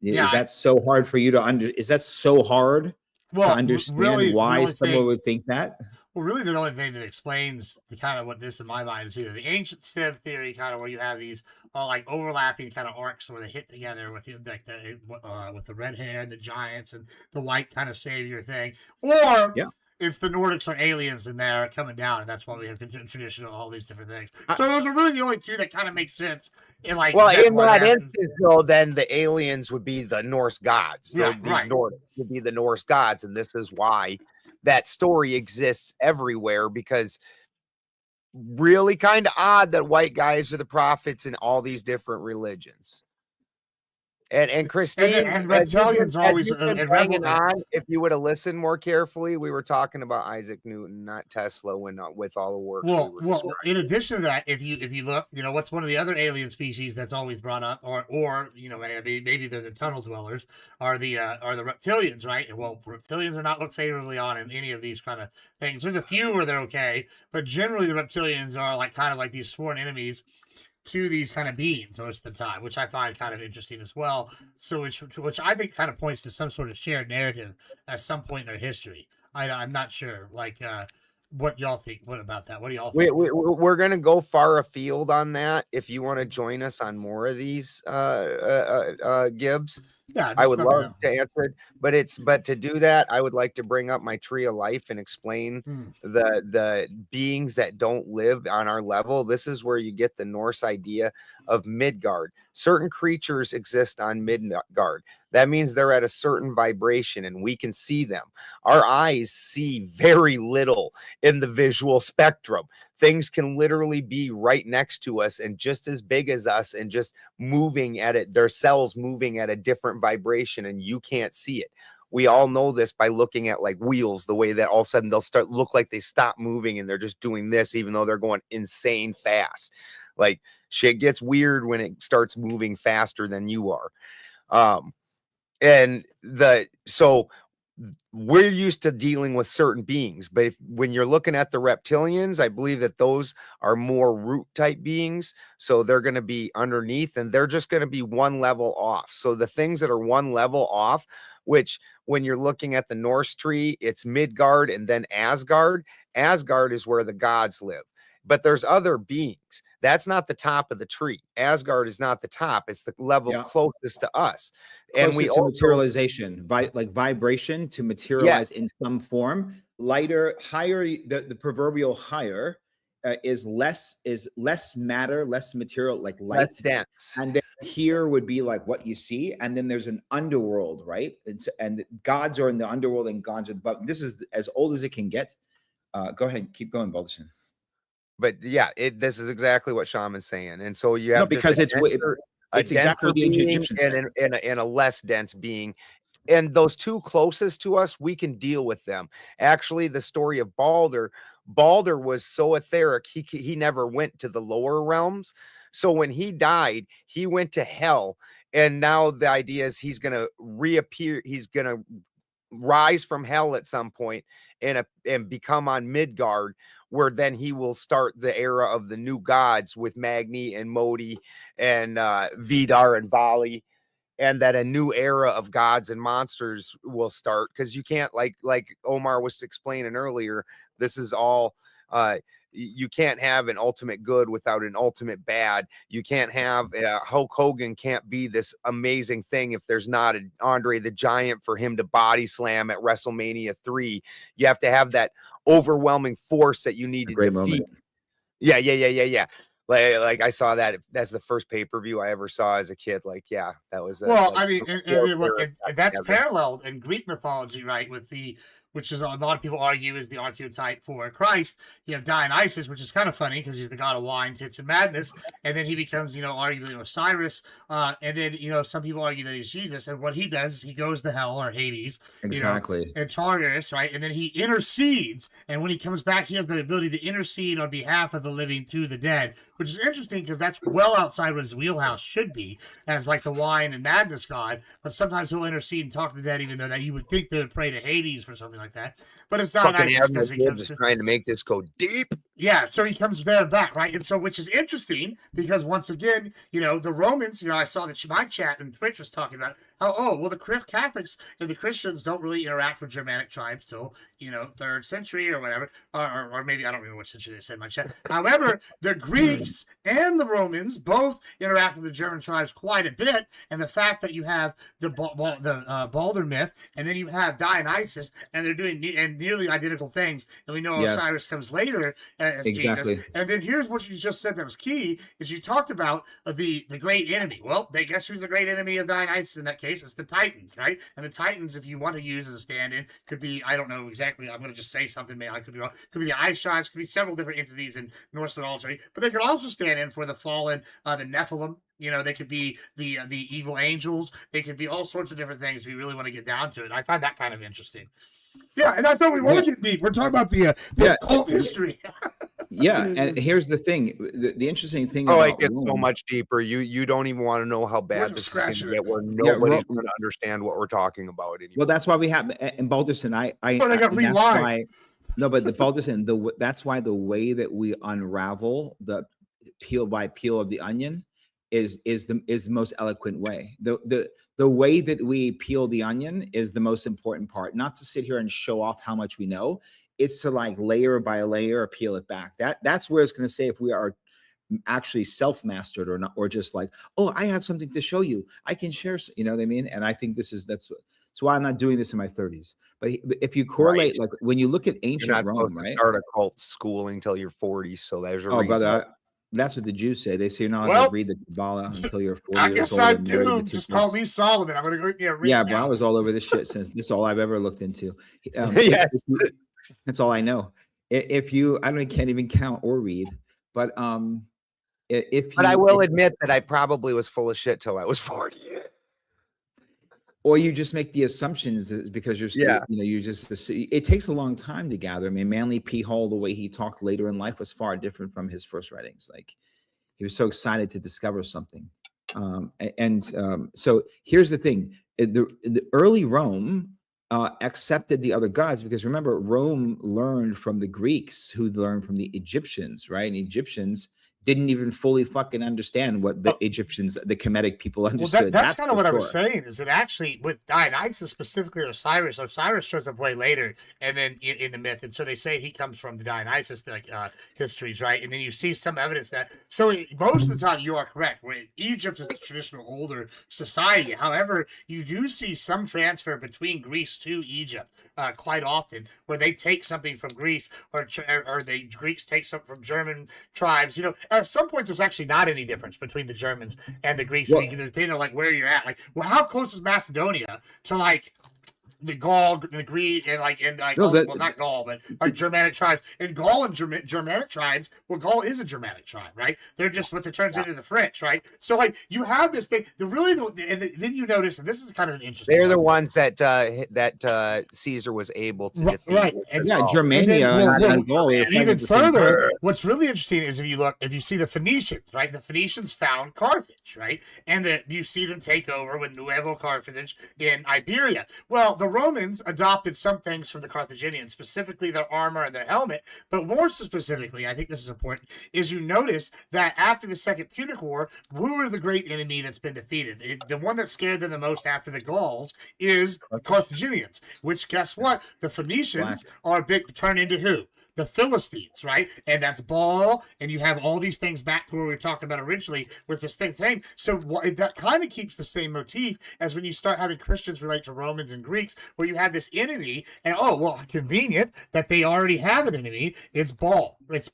is that so hard for you to is that so hard? To understand why someone would think that? Well, really, the only thing that explains the kind of what this in my mind is either the ancient Civ theory, kind of where you have these like overlapping kind of arcs where they hit together with with the red hair and the giants and the white kind of savior thing, or it's the Nordics or aliens in there coming down, and that's why we have traditional all these different things. So those are really the only two that kind of make sense. In like, well, in that instance, though, then the aliens would be the Norse gods. Yeah, these Nordics would be the Norse gods, and this is why that story exists everywhere, because really kind of odd that white guys are the prophets in all these different religions. And Christine, and reptilians always hanging on. If you would have listened more carefully, we were talking about Isaac Newton, not Tesla, with all the work. Well, in addition to that, if you look, what's one of the other alien species that's always brought up, or maybe they're the tunnel dwellers, are the reptilians, right? And well, reptilians are not looked favorably on in any of these kind of things. There's a few where they're okay, but generally the reptilians are like kind of like these sworn enemies to these kind of beings most of the time, which I find kind of interesting as well. So which I think kind of points to some sort of shared narrative at some point in their history. I'm not sure, like, what y'all think. What about that? What do y'all think? We're going to go far afield on that. If you want to join us on more of these, Gibbs, I would love to answer it. But to do that, I would like to bring up my tree of life and explain the beings that don't live on our level. This is where you get the Norse idea of Midgard. Certain creatures exist on Midgard. That means they're at a certain vibration and we can see them. Our eyes see very little in the visual spectrum. Things can literally be right next to us and just as big as us and just moving at it, their cells moving at a different vibration, and you can't see it. We all know this by looking at like wheels, the way that all of a sudden they'll look like they stop moving and they're just doing this, even though they're going insane fast. Like, shit gets weird when it starts moving faster than you are. So we're used to dealing with certain beings, but when you're looking at the reptilians, I believe that those are more root type beings. So they're going to be underneath and they're just going to be one level off. So the things that are one level off, which when you're looking at the Norse tree, it's Midgard and then Asgard. Asgard is where the gods live, but there's other beings. That's not the top of the tree. Asgard is not the top. It's the level closest to us. And we also materialization, like vibration to materialize in some form. Lighter, higher, the proverbial higher is less matter, less material, like light, less dense. and then here would be like what you see, and then there's an underworld, right? And gods are in the underworld and gods are above. This is as old as it can get. Go ahead, keep going, Balderson. But yeah, this is exactly what Shaman's saying. And so you have because it's exactly what the ancient being Egyptians and a less dense being. And those two closest to us, we can deal with them. Actually, the story of Balder was so etheric, he never went to the lower realms. So when he died, he went to hell. And now the idea is he's going to reappear. He's going to rise from hell at some point and become on Midgard, where then he will start the era of the new gods with Magni and Modi and Vidar and Vali, and that a new era of gods and monsters will start, because you can't, like Omar was explaining earlier, this is all you can't have an ultimate good without an ultimate bad. You can't have Hulk Hogan can't be this amazing thing if there's not an Andre the Giant for him to body slam at WrestleMania 3. You have to have that overwhelming force that you need to defeat. Moment. Yeah. Like I saw that. That's the first pay-per-view I ever saw as a kid. Like, yeah, that was. That's paralleled in Greek mythology, right? Which is a lot of people argue is the archetype for Christ. You have Dionysus, which is kind of funny because he's the god of wine, tits, and madness, and then he becomes, arguably Osiris, and then some people argue that he's Jesus, and what he does is he goes to hell or Hades, exactly, and Tartarus, right, and then he intercedes, and when he comes back, he has the ability to intercede on behalf of the living to the dead, which is interesting because that's well outside what his wheelhouse should be as like the wine and madness god. But sometimes he'll intercede and talk to the dead, even though that you would think they would pray to Hades for something like that. But it's not nice because he comes trying to make this go deep. Yeah, so he comes there and back, right? And so, which is interesting because once again, the Romans, I saw that my chat and Twitch was talking about how, well, the Catholics and the Christians don't really interact with Germanic tribes till, 3rd century or whatever, or maybe, I don't remember which century they said in my chat. However, the Greeks and the Romans both interact with the German tribes quite a bit, and the fact that you have the Balder myth, and then you have Dionysus, and they're doing nearly identical things, and we know Osiris comes later as exactly. Jesus. And then here's what you just said that was key, is you talked about the great enemy. Well, guess who's the great enemy of Dionysus in that case? It's the Titans, right? And the Titans, if you want to use as a stand-in, could be, I don't know exactly, I'm going to just say something, maybe I could be wrong, could be the Ice Giants, could be several different entities in Norse mythology, but they could also stand in for the fallen, the Nephilim. They could be the evil angels. They could be all sorts of different things if you really want to get down to it. I find that kind of interesting. Yeah, and that's how we want to get deep. We're talking about the occult history. Yeah, and here's the thing: the interesting thing. It gets so much deeper. You don't even want to know how bad this is going to get, where nobody's going to understand what we're talking about anymore. Well, that's why we have and Balderson. I got rewind. No, but the Balderson. That's why the way that we unravel the peel by peel of the onion is the most eloquent way. The way that we peel the onion is the most important part. Not to sit here and show off how much we know. It's to like layer by layer peel it back. That's where it's going to say if we are actually self-mastered or not, or just like, oh, I have something to show you. I can share. You know what I mean? And I think that's why I'm not doing this in my 30s. But if you correlate, like when you look at ancient Rome, right? Start a cult schooling until you're 40. So there's a reason. Brother, that's what the Jews say. They say you're not allowed to read the Kabbalah until you're 40 I years guess old. I do. Just call me Solomon. I'm going to go read. Yeah, but I was all over this shit since this is all I've ever looked into. Yes. That's all I know. I can't even count or read. But I will admit that I probably was full of shit till I was 40. Or you just make the assumptions because you're, it takes a long time to gather. I mean, Manly P. Hall, the way he talked later in life was far different from his first writings. Like he was so excited to discover something. So here's the thing. The early Rome accepted the other gods because remember, Rome learned from the Greeks who learned from the Egyptians, right? And Egyptians didn't even fully fucking understand what the Egyptians, the Kemetic people understood. Well, that's kind of what I was sure. saying, is that actually with Dionysus specifically, Osiris shows up way later, and then in the myth, and so they say he comes from the Dionysus histories, right? And then you see some evidence that. So most of the time, you are correct. Where Egypt is the traditional older society. However, you do see some transfer between Greece to Egypt quite often, where they take something from Greece, or the Greeks take something from German tribes. You know, at some point, there's actually not any difference between the Germans and the Greeks, depending on like where you're at. Like, well, how close is Macedonia to like the Gaul, the Greek, and not Gaul, but like Germanic tribes. And Gaul and Germanic tribes, well, Gaul is a Germanic tribe, right? They're just what that turns into the French, right? So like you have this thing. Then you notice, and this is kind of an interesting. They're the ones that Caesar was able to defeat. Right, and Germania and Gaul. Even further, what's really interesting is if you see the Phoenicians, right? The Phoenicians found Carthage, right? And you see them take over with Nuevo Carthage in Iberia. Well, the Romans adopted some things from the Carthaginians, specifically their armor and their helmet, but more specifically, I think this is important, is you notice that after the Second Punic War, who are the great enemy that's been defeated? The one that scared them the most after the Gauls is Carthaginians, which guess what? The Phoenicians are turned into who? The Philistines, right? And that's Baal, and you have all these things back to where we were talking about originally with this thing. So that kind of keeps the same motif as when you start having Christians relate to Romans and Greeks, where you have this enemy, and convenient that they already have an enemy. It's Baal, which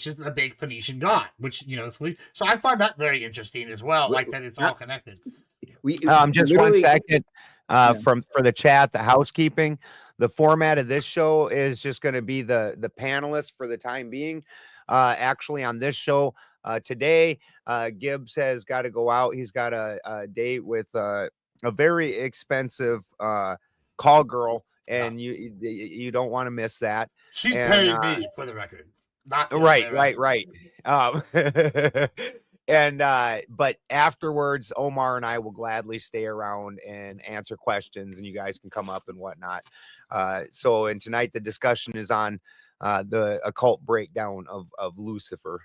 is a big Phoenician god, which so I find that very interesting as well, like that it's all connected. Just 1 second for the chat, the housekeeping. The format of this show is just going to be the panelists for the time being. Actually, on this show today, Gibbs has got to go out. He's got a date with a very expensive call girl, and you don't want to miss that. She's paying me, for the record. Right. And but afterwards, Omar and I will gladly stay around and answer questions, and you guys can come up and whatnot. And tonight the discussion is on the occult breakdown of Lucifer.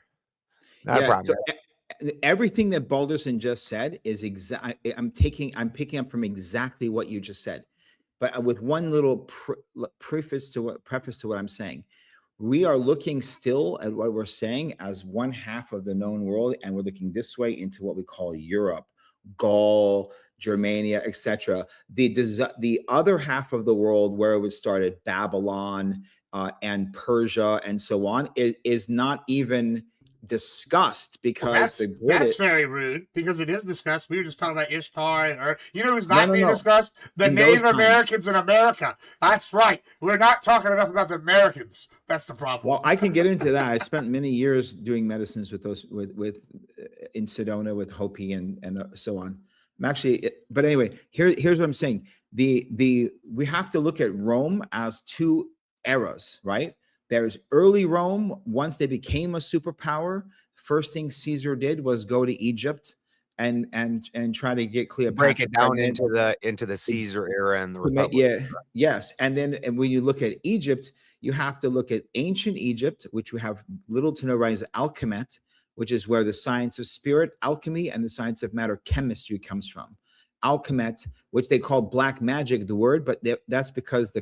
Not a problem. So everything that Balderson just said is I'm picking up from exactly what you just said, but with one little preface to what I'm saying. We are looking still at what we're saying as one half of the known world, and we're looking this way into what we call Europe, Gaul, Germania, etc. The other half of the world, where it was started, Babylon and Persia and so on, is not even discussed, because that's very rude, because it is discussed. We were just talking about Ishtar and Earth. You know who's not being discussed? The Native Americans in America. That's right. We're not talking enough about the Americans. That's the problem. Well, I can get into that. I spent many years doing medicines with those with in Sedona with Hopi and so on. I'm actually, but anyway, here's what I'm saying. We have to look at Rome as two eras, right? There's early Rome. Once they became a superpower, first thing Caesar did was go to Egypt and try to get Cleopatra. Break it down into the Caesar era and the Republic. Yes. And when you look at Egypt, you have to look at ancient Egypt, which we have little to no rise of Alchemet, which is where the science of spirit, alchemy, and the science of matter, chemistry, comes from. Alchemet, which they call black magic, the word, but that's because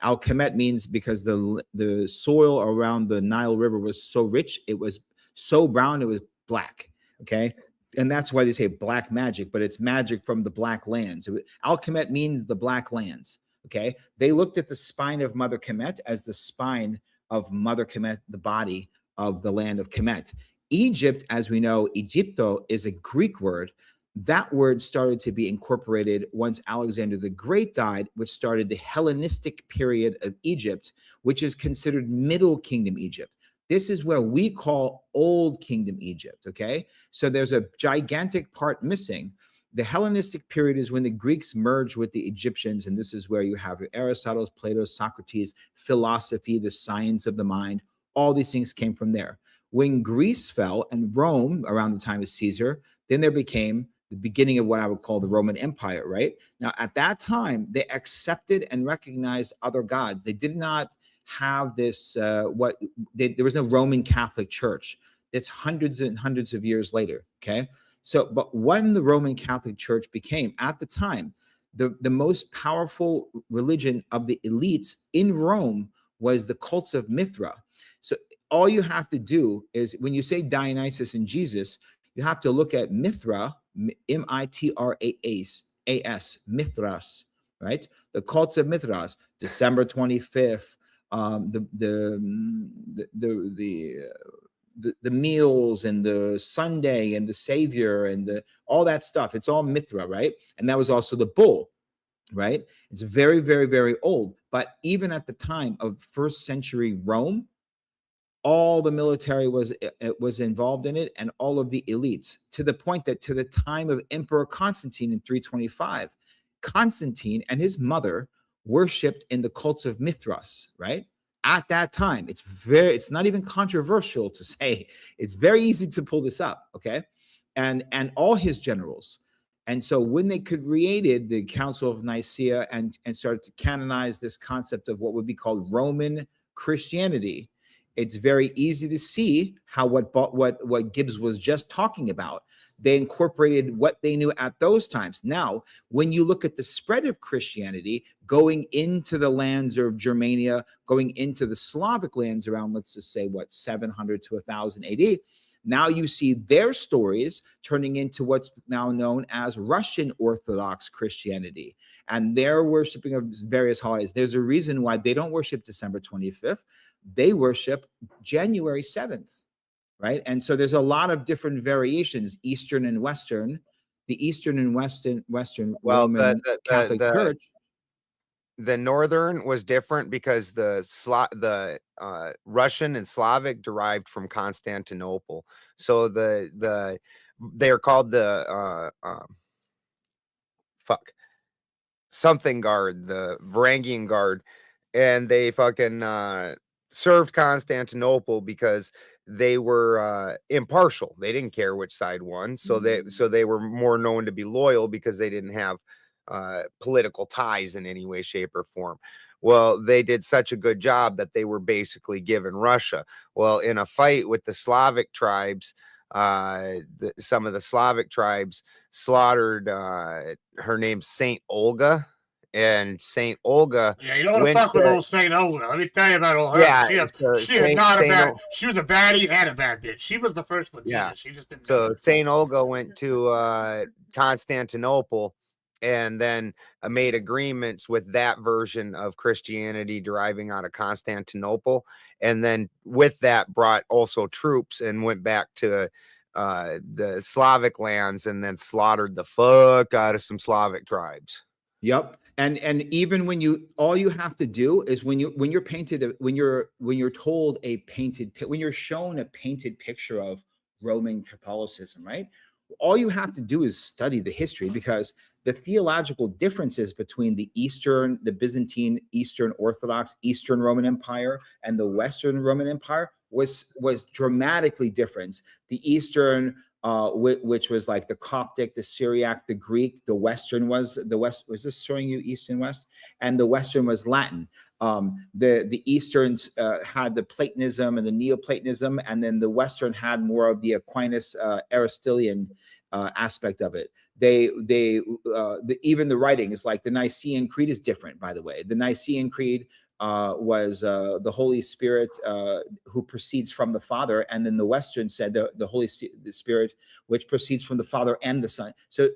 Alchemet means because the soil around the Nile River was so rich, it was so brown, it was black. Okay. And that's why they say black magic, but it's magic from the black lands. Alchemet means the black lands. Okay. They looked at the spine of Mother Kemet as the spine of Mother Kemet, the body of the land of Kemet. Egypt, as we know, Egypto is a Greek word. That word started to be incorporated once Alexander the Great died, which started the Hellenistic period of Egypt, which is considered Middle Kingdom Egypt. This is where we call Old Kingdom Egypt, okay? So there's a gigantic part missing. The Hellenistic period is when the Greeks merged with the Egyptians, and this is where you have Aristotle, Plato, Socrates, philosophy, the science of the mind. All these things came from there. When Greece fell and Rome, around the time of Caesar, then there became the beginning of what I would call the Roman Empire, right? Now, at that time, they accepted and recognized other gods. They did not have this, there was no Roman Catholic Church. It's hundreds and hundreds of years later. Okay. So, but when the Roman Catholic Church became, at the time, the most powerful religion of the elites in Rome was the cults of Mithra. So all you have to do is, when you say Dionysus and Jesus, you have to look at Mithra, Mitras, Mithras, right? The cults of Mithras, December 25th, the meals and the Sunday and the Savior and the all that stuff. It's all Mithra, right? And that was also the bull, right? It's very, very, very old. But even at the time of first century Rome, all the military was involved in it, and all of the elites, to the point that to the time of Emperor Constantine in 325, Constantine and his mother worshipped in the cults of Mithras, right? At that time, it's not even controversial to say. It's very easy to pull this up, okay? And all his generals. And so when they created the Council of Nicaea and started to canonize this concept of what would be called Roman Christianity, it's very easy to see how what Gibbs was just talking about. They incorporated what they knew at those times. Now, when you look at the spread of Christianity going into the lands of Germania, going into the Slavic lands around, let's just say, 700 to 1000 AD, now you see their stories turning into what's now known as Russian Orthodox Christianity. And their worshiping of various holidays. There's a reason why they don't worship December 25th. They worship January 7th, right? And so there's a lot of different variations, Eastern and Western. The Eastern and Western Roman Catholic Church. The Northern was different because the Russian and Slavic derived from Constantinople. So they're called the something guard, the Varangian guard, and they fucking served Constantinople because they were impartial. They didn't care which side won, so they were more known to be loyal because they didn't have political ties in any way, shape, or form. Well, they did such a good job that they were basically given Russia. Well, in a fight with the Slavic tribes, some of the Slavic tribes slaughtered her name's Saint Olga. And Saint Olga. Yeah, you don't want to fuck with old Saint Olga. Let me tell you about old her. Yeah, she was a baddie and a bad bitch. She was the first one. Yeah, she just didn't. So Saint Olga went to Constantinople and then made agreements with that version of Christianity deriving out of Constantinople, and then with that brought also troops and went back to the Slavic lands and then slaughtered the fuck out of some Slavic tribes. Yep. And even when all you have to do is when you're shown a painted picture of Roman Catholicism, right? All you have to do is study the history, because the theological differences between the Byzantine, Eastern Orthodox, Eastern Roman Empire and the Western Roman Empire was dramatically different. The Eastern, which was like the Coptic, the Syriac, the Greek. The Western was Was this showing you East and West? And the Western was Latin. The Easterns had the Platonism and the Neoplatonism, and then the Western had more of the Aquinas Aristotelian aspect of it. Even the writing is like the Nicene Creed is different, by the way. The Nicene Creed was the Holy Spirit who proceeds from the Father, and then the Western said the Holy Spirit which proceeds from the Father and the Son. So at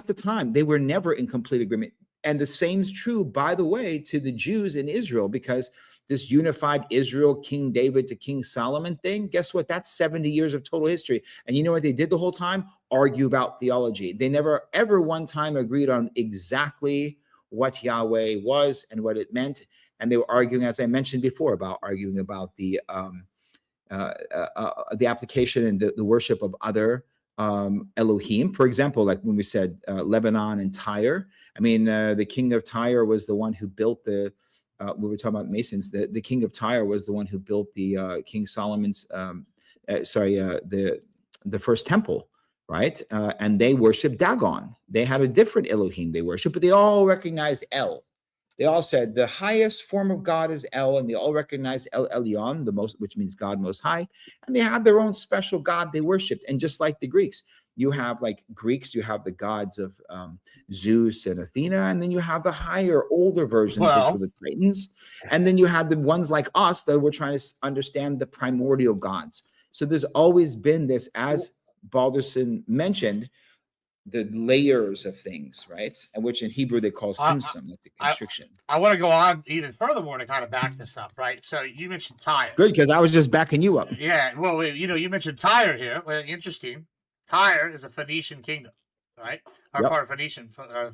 the time they were never in complete agreement. And the same is true, by the way, to the Jews in Israel, because this unified Israel, King David to King Solomon thing, guess what? That's 70 years of total history. And you know what they did the whole time? Argue about theology. They never, ever one time agreed on exactly what Yahweh was and what it meant. And they were arguing, as I mentioned before, about the application and the worship of other Elohim. For example, like when we said Lebanon and Tyre. I mean, the king of Tyre was the one who built we were talking about Masons. The king of Tyre was the one who built the King Solomon's, the first temple, right? And they worshiped Dagon. They had a different Elohim they worshiped, but they all recognized El. They all said the highest form of God is El, and they all recognize El Elyon, the most, which means God Most High, and they have their own special God they worshipped. And just like the Greeks, you have like Greeks, you have the gods of Zeus and Athena, and then you have the higher, older versions, which were the Titans, and then you have the ones like us that were trying to understand the primordial gods. So there's always been this, as Balderson mentioned, the layers of things, right? And which in Hebrew they call simsim, like the constriction. I want to go on even furthermore to kind of back this up, right? So you mentioned Tyre. Good, because I was just backing you up. Yeah, well, you mentioned Tyre here. Well, interesting. Tyre is a Phoenician kingdom, right? Or part of Phoenician,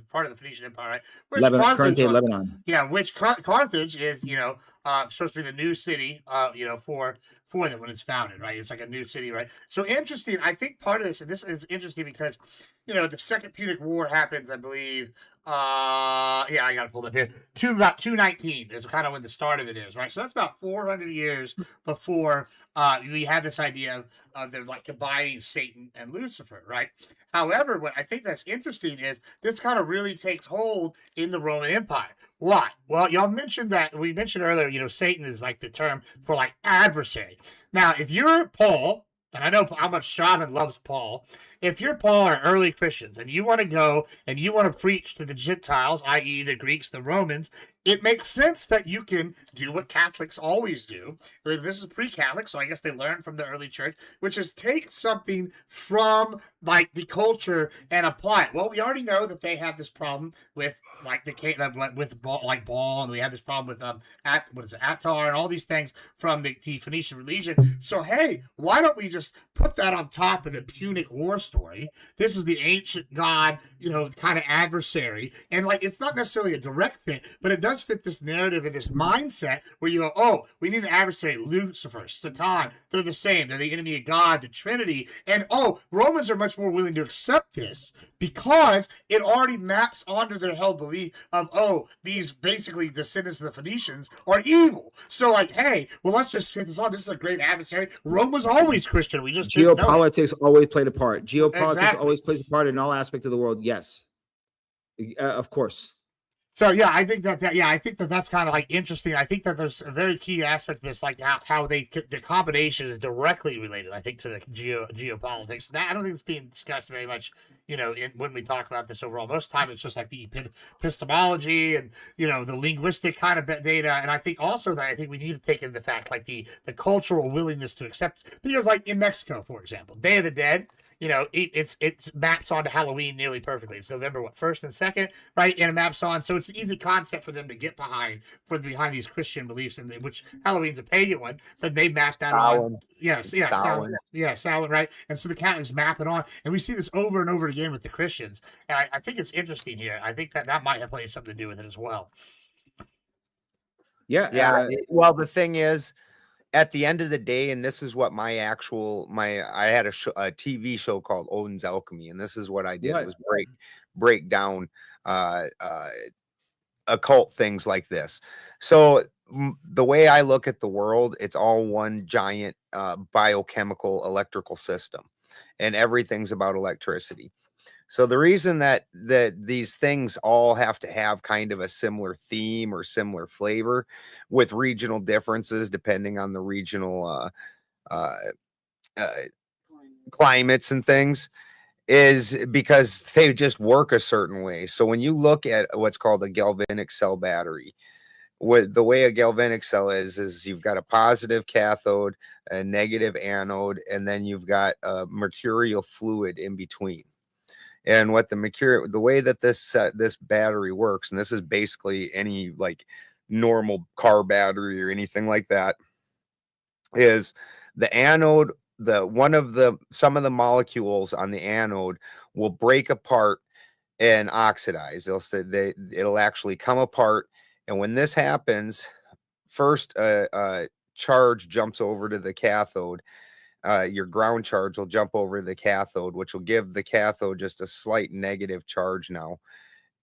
part of the Phoenician Empire, right? Which Lebanon, current day Lebanon. Yeah, which Carthage is, supposed to be the new city, for them when it's founded, right? It's like a new city, right? So interesting. I think part of this, and this is interesting because, the Second Punic War happens, I believe. I got it pulled up here. About 219 is kind of when the start of it is, right? So that's about 400 years before we have this idea of them like combining Satan and Lucifer, right? However, what I think that's interesting is this kind of really takes hold in the Roman Empire. Why? Well, y'all mentioned that we mentioned earlier, Satan is like the term for like adversary. Now, if you're Paul, and I know how much Shaman loves Paul. If you're Paul or early Christians and you want to go and you want to preach to the Gentiles, i.e. the Greeks, the Romans, it makes sense that you can do what Catholics always do. This is pre-Catholic, so I guess they learned from the early church, which is take something from like the culture and apply it. Well, we already know that they have this problem with like Baal, and we have this problem with Attar and all these things from the Phoenician religion. So hey, why don't we just put that on top of the Punic War story? This is the ancient god, kind of adversary, and like it's not necessarily a direct fit, but it does fit this narrative and this mindset where you go, oh, we need an adversary, Lucifer, Satan, they're the same, they're the enemy of God, the Trinity, and Romans are much more willing to accept this because it already maps onto their held belief of, these basically descendants of the Phoenicians are evil. So like, hey, well, let's just fit this on. This is a great adversary. Rome was always Christian. We just geopolitics always played a part. Geopolitics always plays a part in all aspects of the world. Yes, of course. So yeah, I think that's kind of like interesting. I think that there's a very key aspect of this, like how the combination is directly related. I think to the geopolitics. Now, I don't think it's being discussed very much, when we talk about this overall. Most of the time, it's just like the epistemology and the linguistic kind of data. And I think also that we need to take into the fact like the cultural willingness to accept, because like in Mexico, for example, Day of the Dead. It maps onto Halloween nearly perfectly. It's November 1st and 2nd, right? And it maps on, so it's an easy concept for them to get behind these Christian beliefs, and which Halloween's a pagan one, but they map that on. Yes, Samhain, right? And so the Catholics map it on, and we see this over and over again with the Christians. And I think it's interesting here. I think that might have played something to do with it as well. Yeah. Well, the thing is, at the end of the day, and this is what I had a TV show called Odin's Alchemy, and this is what I did was break down occult things like this. So the way I look at the world, it's all one giant biochemical electrical system, and everything's about electricity. So the reason that these things all have to have kind of a similar theme or similar flavor with regional differences depending on the regional climates and things is because they just work a certain way. So when you look at what's called a galvanic cell battery, the way a galvanic cell is you've got a positive cathode, a negative anode, and then you've got a mercurial fluid in between. And what the way that this battery works, and this is basically any like normal car battery or anything like that, is the anode, some of the molecules on the anode will break apart and oxidize. It'll actually come apart, and when this happens, first charge jumps over to the cathode. Your ground charge will jump over the cathode, which will give the cathode just a slight negative charge now.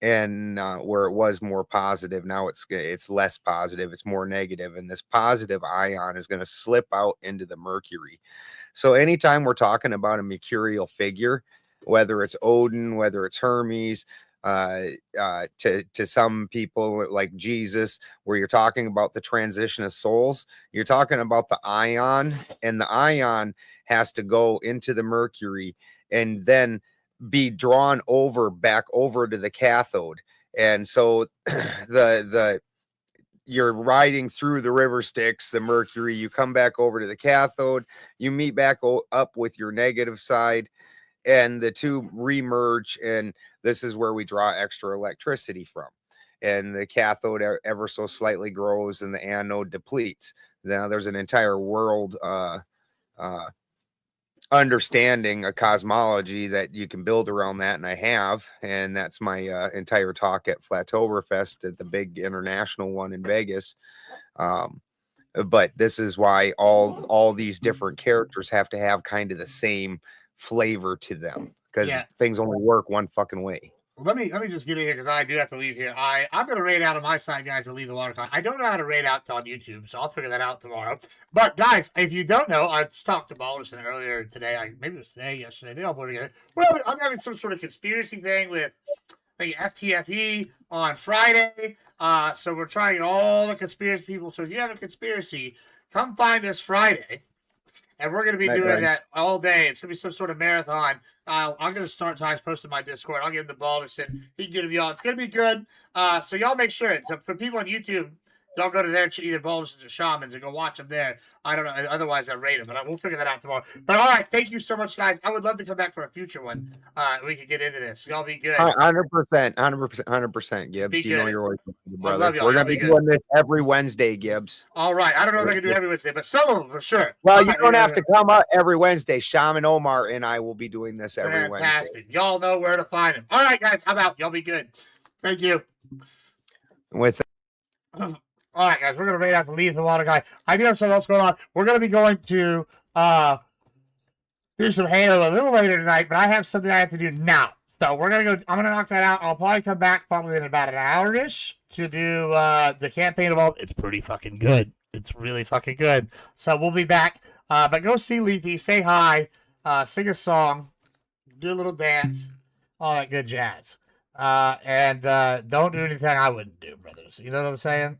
And where it was more positive, now it's less positive, it's more negative, and this positive ion is going to slip out into the mercury. So anytime we're talking about a mercurial figure, whether it's Odin, whether it's Hermes, to some people like Jesus, where you're talking about the transition of souls. You're talking about the ion, and the ion has to go into the mercury and then be drawn back over to the cathode. And so the you're riding through the river Styx, the mercury, you come back over to the cathode, you meet back up with your negative side, and the two remerge, and this is where we draw extra electricity from. And the cathode ever so slightly grows and the anode depletes. Now there's an entire world understanding a cosmology that you can build around that, and I have, and that's my entire talk at Flatoberfest, at the big international one in Vegas. But this is why all these different characters have to have kind of the same flavor to them, because things only work one fucking way. Well, let me just get in here, because I do have to leave here. I'm going to raid out on my side, guys, and leave the water. I don't know how to raid out on YouTube, so I'll figure that out tomorrow. But, guys, if you don't know, I talked to Balderson earlier today. Maybe it was today, yesterday. They all put together. Well, I'm having some sort of conspiracy thing with like FTFE on Friday. So we're trying all the conspiracy people. So if you have a conspiracy, come find us Friday. And we're going to be doing that all day. It's going to be some sort of marathon. I'm going to start times posting my Discord. I'll give him the Balderson. He can get it to y'all. It's going to be good. So y'all make sure. So for people on YouTube, y'all go to their either Baldersons or Shamans and go watch them there. I don't know. Otherwise, I rate them. But we'll figure that out tomorrow. But all right. Thank you so much, guys. I would love to come back for a future one. We could get into this. Y'all be good. 100%, Gibbs. Be you know good. you're always brother. I love y'all. We're going to be doing this every Wednesday, Gibbs. All right. I don't know if I can do every Wednesday, but some of them for sure. Well, you don't have to come up every Wednesday. Shaman Omar and I will be doing this every Fantastic. Wednesday. Y'all know where to find him. All right, guys. I'm out. Y'all be good. Thank you. With all right, guys, we're going to raid out the Leave the Water guy. I do have something else going on. We're going to be going to do some Halo a little later tonight, but I have something I have to do now. So we're going to go. I'm going to knock that out. I'll probably come back probably in about an hour-ish to do the campaign of all. It's pretty fucking good. It's really fucking good. So we'll be back. But go see Lethe, say hi, sing a song, do a little dance, all that good jazz. And don't do anything I wouldn't do, brothers. You know what I'm saying?